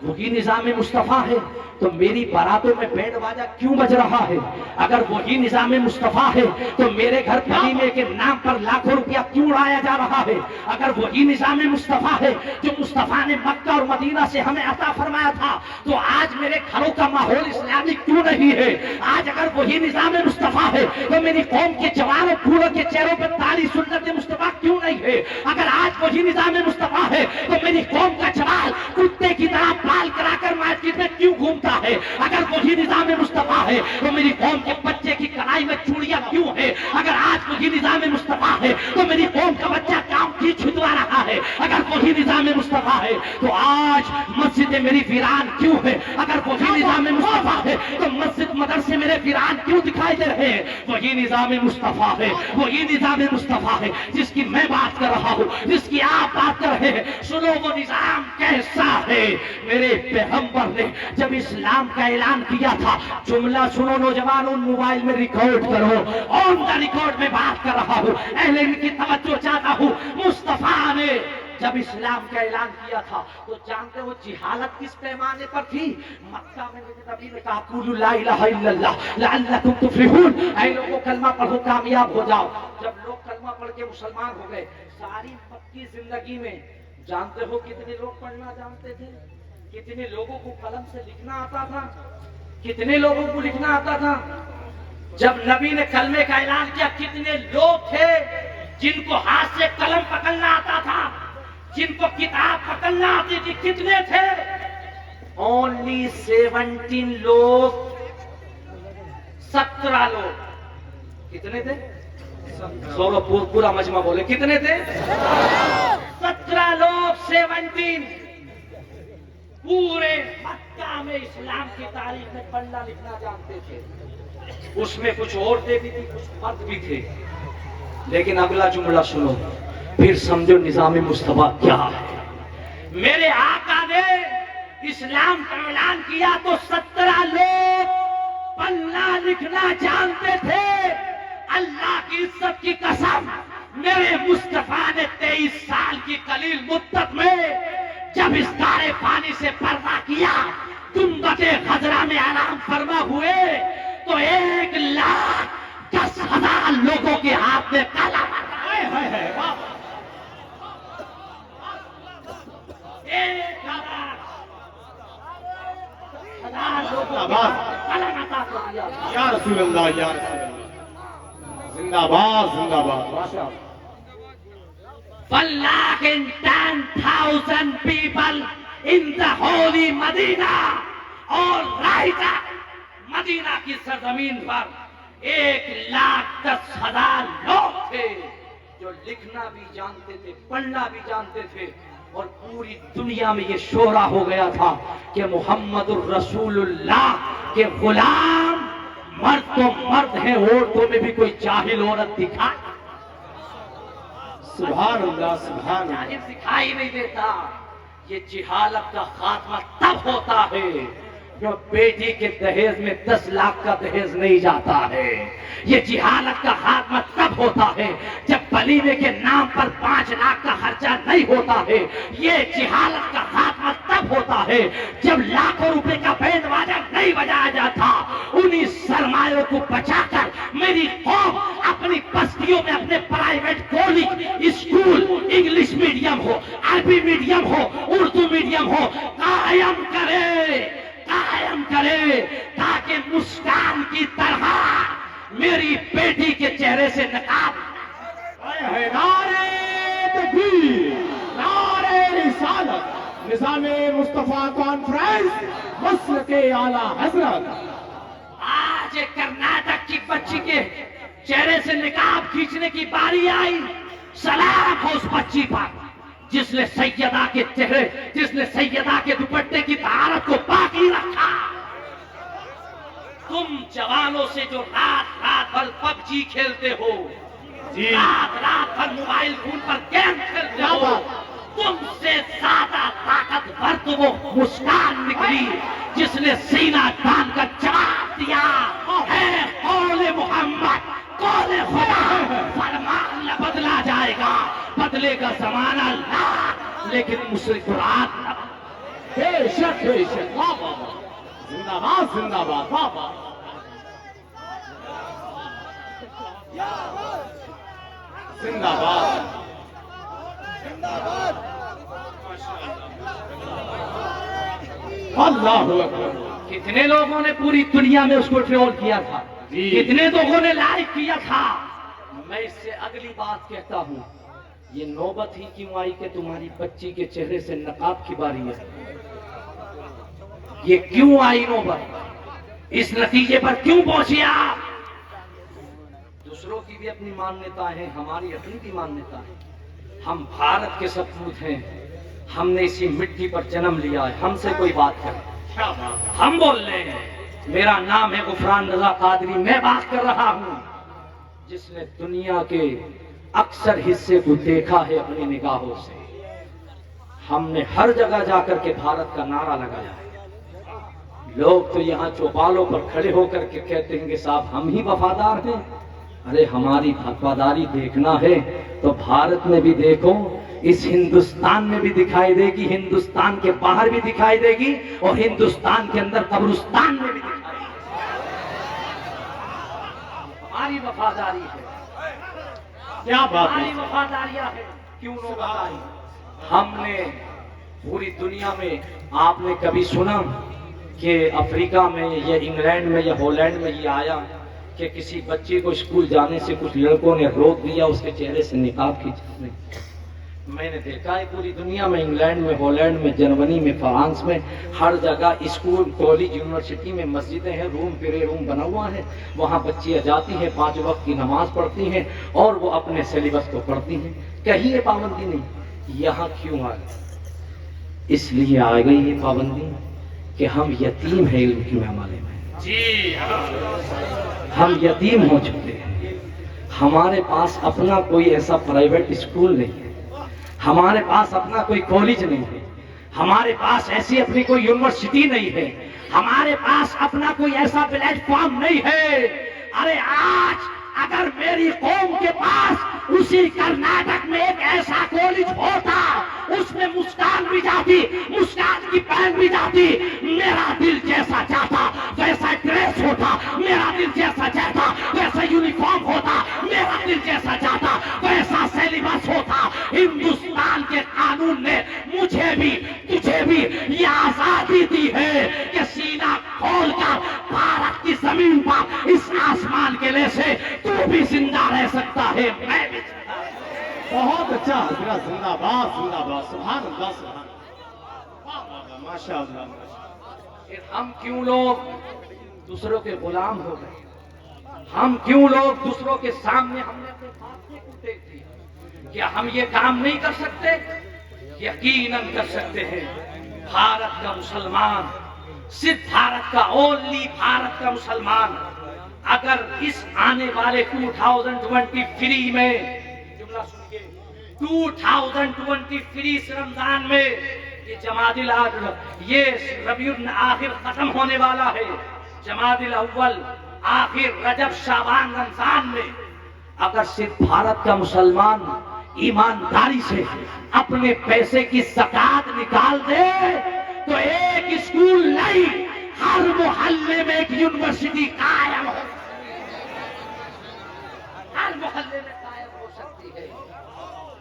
وہی نظام مصطفیٰ ہے تو میری باراتوں میں بینڈ باجا کیوں بج رہا ہے؟ اگر وہی نظام مصطفیٰ ہے تو میرے گھر ولیمے کے نام پر لاکھوں روپیہ کیوں اڑایا جا رہا ہے؟ اگر وہی نظام مصطفیٰ ہے جو مصطفیٰ نے مکہ اور مدینہ سے ہمیں عطا فرمایا تھا تو آج میرے گھروں کا ماحول اسلامی کیوں نہیں ہے؟ آج اگر وہی نظام مصطفیٰ ہے تو میری قوم کے جوانوں پھولوں کے چہروں پر تالی سنت مصطفیٰ کیوں نہیں ہے؟ اگر آج وہی نظام مصطفیٰ ہے تو میری قوم کا جوان کتے کی طرح بال کرا کر مسجد میں کیوں گھومتا ہے؟ اگر وہی نظام مصطفیٰ ہے تو میری قوم کے بچے کی کلائی میں چوڑیاں کیوں ہے؟ اگر آج وہی نظام مصطفیٰ ہے تو میری قوم کا بچہ کام کی چھدوا رہا ہے؟ اگر وہی نظام مصطفیٰ ہے تو آج مسجدیں میری ویران کیوں ہے؟ اگر وہی نظام مصطفیٰ ہے تو مسجد مدرسے میرے ویران کیوں دکھائی دے رہے ہیں؟ وہی نظام مصطفیٰ ہے، وہی نظام مصطفیٰ ہے جس کی میں بات کر رہا ہوں، جس کی آپ بات کر رہے ہیں۔ سنو وہ نظام کیسا ہے۔ میرے پیغمبر نے جب اسلام کا اعلان کیا تھا، جملہ سنو نوجوانوں، موبائل میں ریکارڈ کرو، آن دا ریکارڈ میں بات کر رہا ہوں، اہل علم کی توجہ چاہتا ہوں۔ مصطفیٰ نے جب اسلام کا اعلان کیا تھا تو جانتے ہو جہالت کس پیمانے پر تھی؟ مکہ میں نبی نے کہا قولوا لا الہ الا اللہ لعلکم تفلحون، اے لوگوں کلمہ پڑھو کامیاب ہو جاؤ۔ جب لوگ کلمہ پڑھ کے مسلمان ہو گئے، ساری مکی زندگی میں جانتے ہو کتنے لوگ پڑھنا جانتے تھے؟ کتنے لوگوں کو قلم سے لکھنا آتا تھا؟ کتنے لوگوں کو لکھنا آتا تھا؟ جب نبی نے کلمے کا اعلان کیا کتنے لوگ تھے جن کو ہاتھ سے قلم پکڑنا آتا تھا، جن کو کتاب پکڑنا آتی تھی؟ کتنے تھے؟ اونلی 17 لوگ، 17 لوگ۔ کتنے تھے؟ سورو پورا مجمع بولے کتنے تھے؟ 17 لوگ، 17 پورے مکہ میں اسلام کی تاریخ میں پڑھنا لکھنا جانتے تھے۔ اس میں کچھ عورتیں بھی تھی، کچھ مرد بھی تھے۔ لیکن اگلا جملہ سنو، پھر سمجھو نظام مصطفیٰ کیا ہے۔ میرے آقا نے اسلام کا اعلان کیا تو 17 لوگ پڑھنا لکھنا جانتے تھے۔ اللہ کی عزت کی قسم، میرے مصطفیٰ نے 23 سال کی قلیل مدت میں جب اس دارے پانی سے پردہ کیا، گنبد خضرا میں آرام فرما ہوئے تو 1,10,000 لوگوں کے ہاتھ میں کالا مارا۔ 1,000 لوگوں کے ہاتھ میں کالا عطا کر دیا۔ یا رسول اللہ، یا رسول اللہ، زندہ باد، زندہ باد۔ Lakh and 10,000 people in the holy Medina, اور right مدینہ کی سرزمین پر 1,10,000 لوگ تھے جو لکھنا بھی جانتے تھے، پڑھنا بھی جانتے تھے، اور پوری دنیا میں یہ شہرا ہو گیا تھا کہ محمد الرسول اللہ کے غلام مرد تو مرد ہیں، عورتوں میں بھی کوئی جاہل عورت دکھا سبحان اللہ، سبحان اللہ۔ جانب دکھائی نہیں دیتا۔ یہ جہالت کا خاتمہ تب ہوتا ہے جو بیٹی کے دہیز میں 10 لاکھ کا دہیز نہیں جاتا ہے۔ یہ جہالت کا خاتمہ تب ہوتا ہے جب ولیمے کے نام پر 5 لاکھ کا خرچہ نہیں ہوتا ہے۔ یہ جہالت کا خاتمہ تب ہوتا ہے جب لاکھوں روپے کا بینڈ باجا نہیں بجایا جاتا۔ انہی سرمایوں کو بچا کر میری قوم اپنی بستیوں میں اپنے private college, school, English medium ہو، عربی میڈیم ہو، اردو میڈیم ہو، قائم کرے تاکہ مسکان کی طرح میری بیٹی کے چہرے سے نقاب۔ نعرہ تکبیر، نعرہ رسالت، نظام مصطفیٰ کانفرنس مسلک اعلی حضرت. آج ایک کرناٹک کی بچی کے چہرے سے نقاب کھینچنے کی باری آئی. سلام ہو اس بچی پر جس نے سیدہ کے چہرے، جس نے سیدہ کے دوپٹے کی طہارت کو باقی رکھا. تم جوانوں سے جو رات رات بھر پب جی کھیلتے ہو، جی رات رات بھر موبائل فون پر گیم کھیلتے ہو، تم سے زیادہ طاقتور تو وہ مسکان نکلی جس نے سینہ تان کر جواب دیا، اے قول محمد، قول خدا، فرمان نہ بدلا جائے گا، بدلے کا زمانہ لا، لیکن مسکرات نہ. بے شک بے شک. واہ واہ واہ. زندہ باد زندہ باد. واہ واہ. زندہ باد. اللہ اکبر. کتنے لوگوں نے پوری دنیا میں اس کو ٹرول کیا تھا، جی. کتنے لوگوں نے لائک کیا تھا. میں اس سے اگلی بات کہتا ہوں، یہ نوبت ہی کیوں آئی کہ تمہاری بچی کے چہرے سے نقاب کی باری ہے؟ یہ کیوں آئی نوبت؟ اس نتیجے پر کیوں پہنچے آپ؟ دوسروں کی بھی اپنی مانیتا ہے، ہماری اپنی بھی مانیتا ہے. ہم بھارت کے سپوت ہیں، ہم نے اسی مٹی پر جنم لیا ہے. ہم سے کوئی بات کرے، کیا بات ہے. ہم بول رہے ہیں. میرا نام ہے غفران رضا قادری. میں بات کر رہا ہوں جس نے دنیا کے اکثر حصے کو دیکھا ہے اپنی نگاہوں سے. ہم نے ہر جگہ جا کر کے بھارت کا نعرہ لگایا ہے. لوگ تو یہاں چوپالوں پر کھڑے ہو کر کے کہتے ہیں کہ صاحب ہم ہی وفادار ہیں. ارے ہماری وفاداری دیکھنا ہے تو بھارت میں بھی دیکھو، اس ہندوستان میں بھی دکھائی دے گی، ہندوستان کے باہر بھی دکھائی دے گی، اور ہندوستان کے اندر قبرستان میں بھی دکھائی دے گی. ہماری وفاداری ہے. کیا بات ہماری ہے. وفاداریاں ہے. کیوں نہ بتائی؟ ہم نے پوری دنیا میں، آپ نے کبھی سنا کہ افریقہ میں یا انگلینڈ میں یا ہالینڈ میں یہ آیا کہ کسی بچے کو اسکول جانے سے کچھ لڑکوں نے روک دیا اس کے چہرے سے نقاب کھینچا؟ نہیں. میں نے دیکھا ہے پوری دنیا میں، انگلینڈ میں، ہالینڈ میں، جرمنی میں، فرانس میں، ہر جگہ اسکول، کالج، یونیورسٹی میں مسجدیں ہیں، روم پیرے روم بنا ہوا ہے. وہاں بچیاں جاتی ہیں، 5 وقت کی نماز پڑھتی ہیں اور وہ اپنے سلیبس کو پڑھتی ہیں. کہیں یہ پابندی نہیں. یہاں کیوں آ گئی؟ اس لیے آ گئی یہ پابندی کہ ہم یتیم ہیں علم کے معاملے میں. جی ہم یتیم ہو چکے ہیں. ہمارے پاس اپنا کوئی ایسا پرائیویٹ اسکول نہیں ہے، ہمارے پاس اپنا کوئی کالج نہیں ہے، ہمارے پاس ایسی اپنی کوئی یونیورسٹی نہیں ہے، ہمارے پاس اپنا کوئی ایسا پلیٹ فارم نہیں ہے. ارے آج اگر میری قوم کے پاس اسی کرناٹک میں ایک ایسا کالج ہوتا، اس میں مسکان بھی جاتی، مسکان کی بہن بھی جاتی، میرا دل جیسا چاہتا ویسا ڈریس ہوتا، میرا دل جیسا چاہتا ویسا یونیفارم ہوتا، میرا دل جیسا چاہتا ویسا سیلیبس ہوتا. ہندوستان کے قانون نے مجھے بھی تجھے بھی یہ آزادی دی ہے کہ سینہ کھول کر بھارت کی زمین پر اس آسمان کے لے سے تو بھی زندہ رہ سکتا ہے، میں بھی زندہ. بہت اچھا حضرت. زندہ باد زندہ باد. سبحان اللہ سبحان اللہ. واہ واہ واہ. ماشاء اللہ. پھر ہم کیوں لوگ دوسروں کے غلام ہو گئے؟ ہم کیوں لوگ دوسروں کے سامنے ہم نے اپنے فاصلے کو دیکھ دیا؟ کیا ہم یہ کام نہیں کر سکتے؟ یقیناً کر سکتے ہیں. بھارت کا مسلمان، صرف بھارت کا، اونلی بھارت کا مسلمان اگر اس آنے والے 2023 میں، جملہ سنیے، 2023 رمضان میں، یہ جمادی الاخر، یہ ربیع الاخر ختم ہونے والا ہے، جمادی الاول، آخر رجب شعبان رمضان میں اگر صرف بھارت کا مسلمان ایمانداری سے اپنے پیسے کی زکات نکال دے تو ایک اسکول نہیں، ہر محلے میں ایک یونیورسٹی قائم ہو، ہر محلے میں قائم ہو سکتی ہے.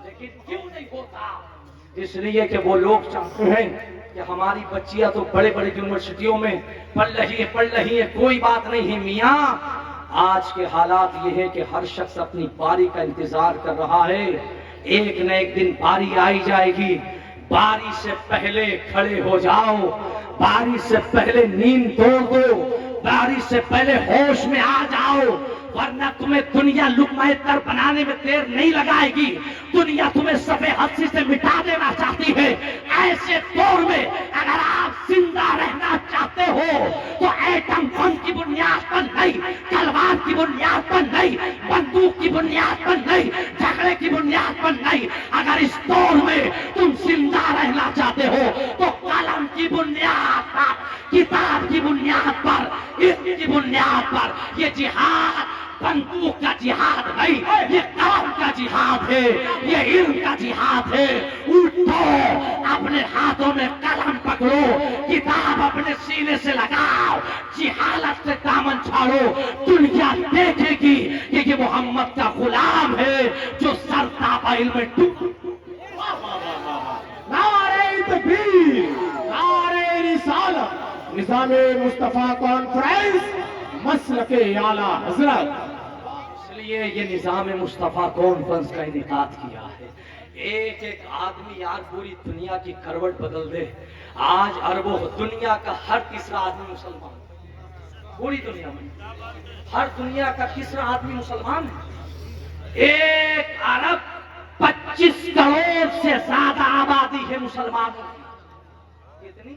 لیکن کیوں نہیں ہوتا؟ اس لیے کہ وہ لوگ چاہتے ہیں کہ ہماری بچیاں تو بڑے بڑے یونیورسٹیوں میں پڑھ رہی ہیں، کوئی بات نہیں ہے میاں. آج کے حالات یہ ہے کہ ہر شخص اپنی باری کا انتظار کر رہا ہے. ایک نہ ایک دن باری آئی جائے گی باری سے پہلے کھڑے ہو جاؤ، باری سے پہلے نیند توڑ دو، باری سے پہلے ہوش میں آ جاؤ، ورنہ تمہیں دنیا لقمہ تر بنانے میں دیر نہیں لگائے گی۔ دنیا تمہیں صفحے ہستی سے مٹا دینا چاہتی ہے۔ ایسے دور میں اگر آپ زندہ رہنا چاہتے ہو تو ایٹم بم کی بنیاد پر نہیں، تلوار کی بنیاد پر نہیں، بندوق کی بنیاد پر نہیں، جھگڑے کی بنیاد پر نہیں، اگر اس دور میں تم زندہ رہنا چاہتے ہو تو قلم کی بنیاد پر، کتاب کی بنیاد پر، علم کی بنیاد پر۔ یہ جہاد بندوق کا جہاد نہیں، یہ قلم کا جہاد ہے، یہ علم کا جہاد ہے۔ اٹھو، اپنے ہاتھوں میں قلم پکڑو، کتاب اپنے سینے سے لگاؤ، جہالت سے دامن چھاڑو۔ دنیا دیکھے گی کہ یہ محمد کا غلام ہے جو سر تابہ علم میں ڈوب۔ نعرہ تکبیر، نعرہ رسالت، نظام مصطفیٰ کانفرنس، مسلک اعلیٰ حضرت۔ اس لیے یہ نظام مصطفیٰ کانفرنس کا انعقاد کیا ہے۔ ایک ایک آدمی یار پوری دنیا کی کروٹ بدل دے۔ آج اربوں دنیا کا ہر تیسرا آدمی مسلمان ہے، پوری دنیا میں ہر دنیا کا تیسرا آدمی مسلمان ہے۔ 1.25 کروڑ سے زیادہ آبادی ہے مسلمانوں کی۔ کتنی؟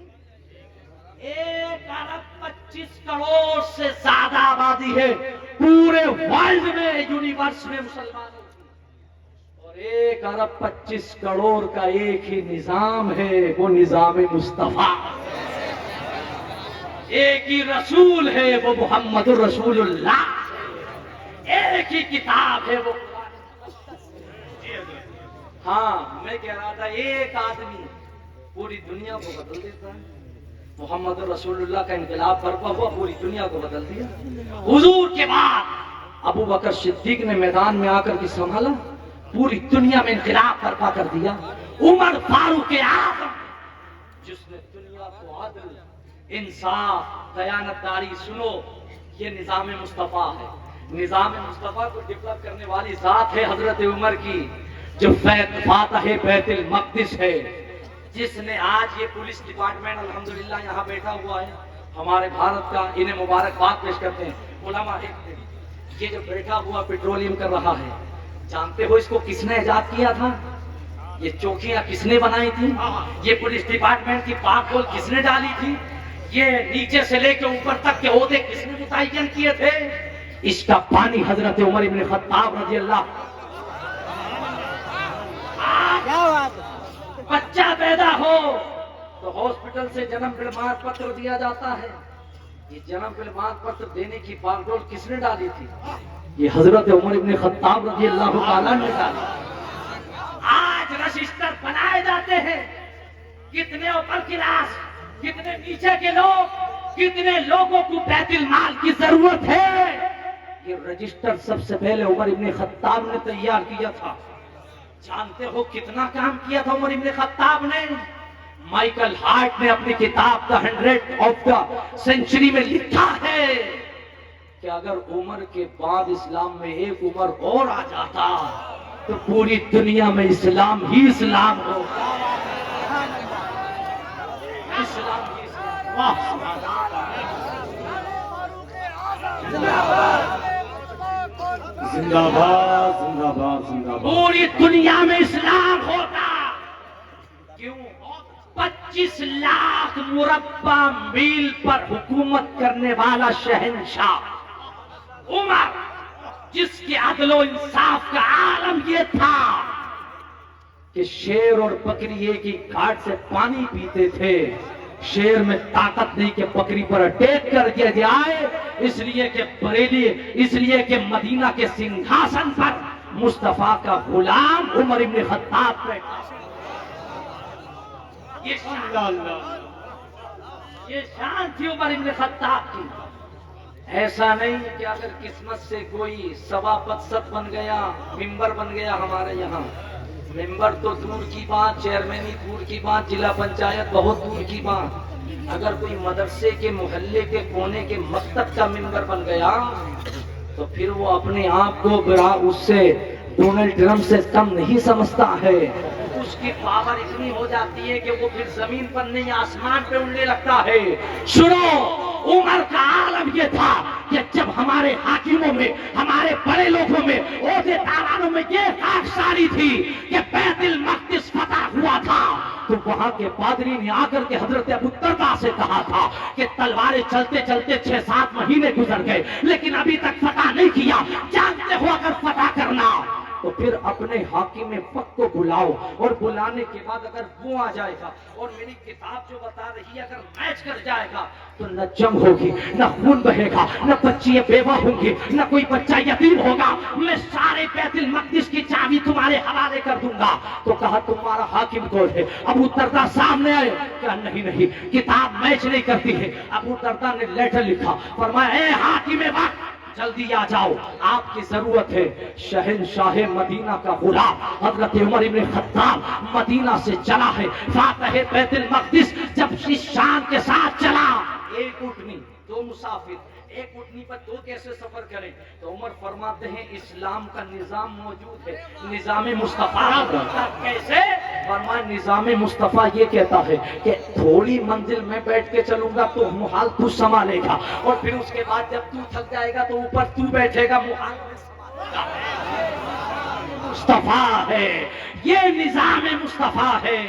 1.25 کروڑ سے زیادہ آبادی ہے پورے ورلڈ میں، یونیورس میں مسلمانوں کی، اور 1.25 کروڑ کا ایک ہی نظام ہے، وہ نظام مصطفیٰ۔ ایک ہی رسول ہے، وہ محمد الرسول اللہ، ایک ہی کتاب ہے، وہ ہاں میں کہہ رہا تھا ایک آدمی پوری دنیا کو بدل دیتا ہے۔ محمد رسول اللہ کا انقلاب برپا ہوا، پوری دنیا کو بدل دیا۔ حضور کے بعد ابو بکر صدیق نے میدان میں آ کر کے سنبھالا، پوری دنیا میں انقلاب برپا کر دیا۔ عمر فاروق اعظم جس نے دنیا کو عدل، انصاف، دیانتداری، سنو یہ نظام مصطفیٰ ہے۔ نظام مصطفیٰ کو ڈیولپ کرنے والی ذات ہے حضرت عمر کی، جو فاتح بیت المقدس ہے، جس نے آج یہ پولیس ڈپارٹمنٹ الحمدللہ یہاں بیٹھا ہوا ہے، ہمارے بھارت کا، انہیں مبارکباد پیش کرتے ہیں۔ علماء یہ جو بیٹھا ہوا پیٹرولیم کر رہا ہے، جانتے ہو اس کو کس نے ایجاد کیا تھا؟ یہ چوکیاں کس نے بنائی تھی؟ یہ پولیس ڈپارٹمنٹ کی پاک ڈول کس نے ڈالی تھی؟ یہ نیچے سے لے کے اوپر تک کے عہدے کس نے متعین کیے تھے؟ اس کا پانی حضرت عمر ابن خطاب رضی اللہ۔ کیا بات ہے؟ بچہ پیدا ہو تو ہاسپٹل سے جنم پرمان پتر دیا جاتا ہے۔ یہ جنم پرمان پتر دینے کی باغ ڈول کس نے ڈالی تھی؟ یہ حضرت عمر ابن خطاب رضی اللہ تعالیٰ نے ڈالی۔ آج رجسٹر بنائے جاتے ہیں، کتنے اوپر کلاس، کتنے نیچے کے لوگ، کتنے لوگوں کو بیت المال کی ضرورت ہے۔ یہ رجسٹر سب سے پہلے عمر ابن خطاب نے تیار کیا تھا۔ جانتے ہو کتنا کام کیا تھا عمر ابن خطاب نے؟ مائیکل ہارٹ نے اپنی کتاب دا 100 آف دا سینچری میں لکھا ہے کہ اگر عمر کے بعد اسلام میں ایک عمر اور آ جاتا تو پوری دنیا میں اسلام ہی اسلام ہو، اسلام ہی اسلام۔ زندہ باد، زندہ باد، زندہ باد۔ پوری دنیا میں اسلام ہوتا۔ کیوں؟ 25 لاکھ مربع میل پر حکومت کرنے والا شہنشاہ عمر، جس کے عدل و انصاف کا عالم یہ تھا کہ شیر اور بکری ایک ہی گھاٹ سے پانی پیتے تھے۔ شیر میں طاقت نہیں کہ بکری پر اٹیک کر دیا جائے، اس لیے کہ بریلی، اس لیے کہ مدینہ کے سنگھاسن پر مصطفیٰ کا غلام عمر ابن خطاب بیٹھا۔ یہ شان تھی عمر ابن خطاب کی۔ ایسا نہیں کہ اگر قسمت سے کوئی سبھاپت بن گیا، ممبر بن گیا ہمارے یہاں، ممبر تو دور کی بات، چیئرمینی دور کی بات، ضلع پنچایت بہت دور کی بات، اگر کوئی مدرسے کے محلے کے کونے کے مکتب کا ممبر بن گیا تو پھر وہ اپنے آپ کو اس سے ڈونلڈ ٹرمپ سے کم نہیں سمجھتا ہے۔ اس اس کی پاور اتنی ہو جاتی ہے کہ وہ پھر زمین پر نہیں آسمان پہ اڑنے لگتا ہے. سنو، عمر کا عالم یہ تھا کہ جب ہمارے حاکموں میں، ہمارے بڑے لوگوں میں، عہدے دارانوں میں یہ خاکساری تھی کہ بیت المقدس فتح ہوا تھا تو وہاں کے پادری نے آ کر کے حضرت ابو الدرداء سے کہا تھا کہ تلواریں چلتے چلتے 6-7 مہینے گزر گئے لیکن ابھی تک فتح نہیں کیا، جانتے ہو اگر فتح کرنا تو پھر اپنے حاکم وقت کو بلاؤ، اور بلانے کے بعد اگر وہ آ جائے گا اور میری کتاب جو بتا رہی ہے اگر میچ کر جائے گا تو نہ جنگ ہوگی، نہ خون بہے گا، نہ بچیاں بیوہ ہوں گی، نہ کوئی بچہ یتیم ہوگا، میں سارے بیت المقدس کی چابی تمہارے حوالے کر دوں گا. تو کہا تمہارا حاکم کون ہے؟ ابو الدرداء سامنے آئے. کہا نہیں کتاب میچ نہیں کرتی ہے. ابو الدرداء نے لیٹر لکھا، فرمایا اے حاکم وقت جلدی آ جاؤ، آپ کی ضرورت ہے. شہنشاہ مدینہ کا غلام حضرت عمر بن خطاب مدینہ سے چلا ہے، فاتح بیت المقدس جب اس شان کے ساتھ چلا، ایک اٹھنی 2 مسافر، ایک اٹھنی پر 2 کیسے سفر کریں؟ تو عمر فرماتے ہیں اسلام کا نظام موجود ہے، نظام مصطفیٰ. کیسے؟ فرمایا نظام مصطفیٰ یہ کہتا ہے کہ تھوڑی منزل میں بیٹھ کے چلوں گا تو محال تو سنبھالے گا، اور پھر اس کے بعد جب تو تھک جائے گا تو اوپر تو بیٹھے گا، محال میں سنبھالے گا. مصطفیٰ ہے یہ، نظام مصطفیٰ ہے.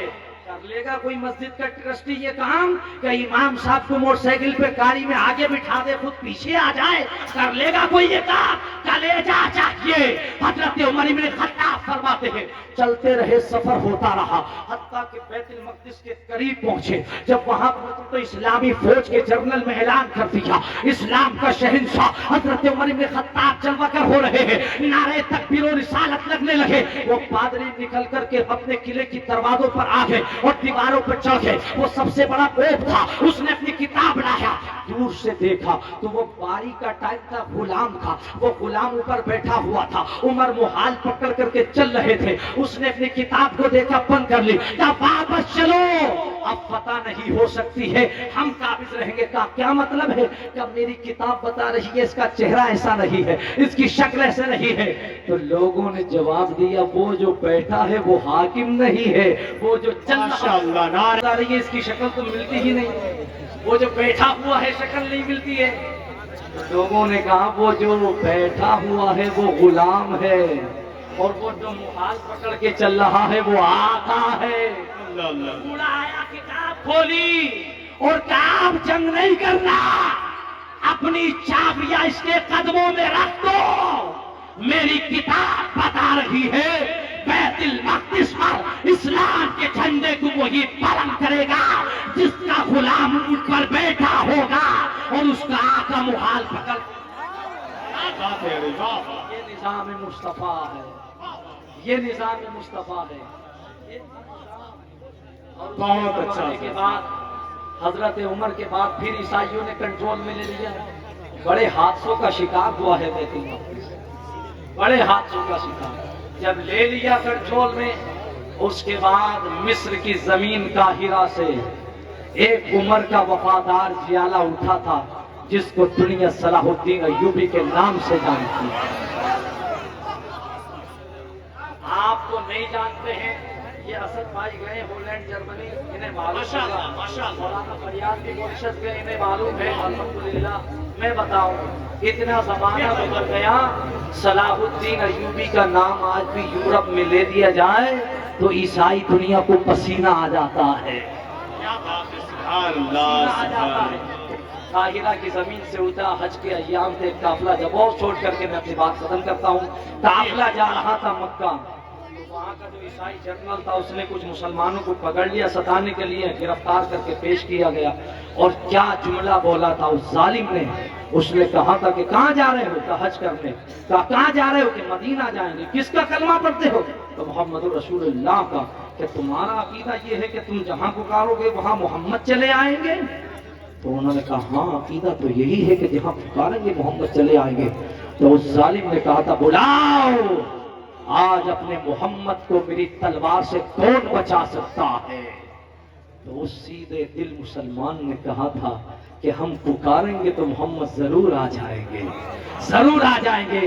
کر لے گا کوئی مسجد کا ٹرسٹی یہ کام کہ امام صاحب کو موٹر سائیکل پہ گاڑی میں آگے بٹھا دے خود پیچھے آ جائے؟ کر لے گا کوئی یہ کام؟ کلیجہ چاہیے. حضرت عمر بن خطاب فرماتے ہیں چلتے رہے، سفر ہوتا رہا حتیٰ کہ بیت المقدس کے قریب پہنچے. جب وہاں پہنچے تو اسلامی فوج کے جنرل میں اعلان کر دیا اسلام کا شہنشاہ حضرت عمر بن خطاب جلوہ گر ہو رہے ہیں، نعرے تکبیر و رسالت لگنے لگے. وہ پادری نکل کر کے اپنے قلعے کی دروازوں پر آ گئے اور دیواروں پر چڑھ گئے. وہ سب سے بڑا کوپ تھا، اس نے اپنی کتاب لایا، دور سے دیکھا تو وہ باری کا ٹائم تھا، غلام تھا، وہ غلام اوپر بیٹھا ہوا تھا. عمر محال پکڑ کر کے چل رہے تھے، اس نے اپنی کتاب کو دیکھا، بند کر لی. کہا واپس چلو، اب فتح نہیں ہو سکتی ہے، ہم قابض رہیں گے. کہا کیا مطلب ہے؟ کہ میری کتاب بتا رہی ہے اس کا چہرہ ایسا نہیں ہے، اس کی شکل ایسے نہیں ہے. تو لوگوں نے جواب دیا وہ جو بیٹھا ہے وہ حاکم نہیں ہے، وہ جو چل رہا ہے اس کی شکل تو ملتی ہی نہیں، وہ جو بیٹھا ہوا ہے شکل نہیں ملتی ہے. لوگوں نے کہا وہ جو بیٹھا ہوا ہے وہ غلام ہے، اور وہ جو محال پکڑ کے چل رہا ہے وہ آقا ہے. اڑایا کتاب کھولی اور کہا اب جنگ نہیں کرنا، اپنی چابیاں اس کے قدموں میں رکھ دو. میری کتاب بتا رہی ہے بیت المقدس پر اسلام کے جھنڈے کو وہی بلند کرے گا جس کا غلام اونٹ پر بیٹھا ہوگا اور اس کا آقا محال پکڑ. یہ نظام مصطفیٰ ہے، یہ نظام مصطفیٰ ہے. بہت اچھا کے بعد حضرت عمر کے بعد پھر عیسائیوں نے کنٹرول میں لے لیا. بڑے حادثوں کا شکار ہوا ہے بیت المقدس، بڑے حادثوں کا شکار. جب لے لیا کنٹرول میں، اس کے بعد مصر کی زمین قاہرہ سے ایک عمر کا وفادار جیالہ اٹھا تھا جس کو دنیا صلاح الدین ایوبی کے نام سے جانتی ہے. آپ کو نہیں جانتے ہیں، یہ اسد بھائی گئے ہالینڈ جرمنی، انہیں معلوم ہے. مولانا فریاد کی مورشد گئے، انہیں معلوم ہے. الحمدللہ میں بتاؤں اتنا زمانہ گزر گیا، صلاح الدین ایوبی کا نام آج بھی یورپ میں لے دیا جائے تو عیسائی دنیا کو پسینہ آ جاتا ہے. قاہرہ کی زمین سے اٹھا، حج کے ایام تھے، قافلہ جب اور چھوڑ کر کے میں اپنی بات ختم کرتا ہوں. قافلہ جا رہا تھا مکہ، وہاں کا جو عیسائی جنرل تھا اس نے کچھ مسلمانوں کو پکڑ لیا، ستانے کے لیے گرفتار کر کے پیش کیا گیا. اور کیا جملہ بولا تھا اس ظالم نے، اس نے کہا تھا کہ کہاں جا رہے ہو؟ کہا حج کرنے. کہا کہاں جا رہے ہو؟ کہ مدینہ جائیں گے. کس کا کلمہ پڑھتے ہو؟ تو محمد رسول اللہ کا. کہ تمہارا عقیدہ یہ ہے کہ تم جہاں پکارو گے وہاں محمد چلے آئیں گے؟ تو انہوں نے کہا ہاں عقیدہ تو یہی ہے کہ جہاں پکاریں گے محمد چلے آئیں گے. تو اس ظالم نے کہا تھا بلاؤ، آج اپنے محمد کو میری تلوار سے کون بچا سکتا ہے؟ تو اس سیدھے دل مسلمان نے کہا تھا کہ ہم پکاریں گے تو محمد ضرور آ جائیں گے، ضرور آ جائیں گے.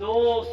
2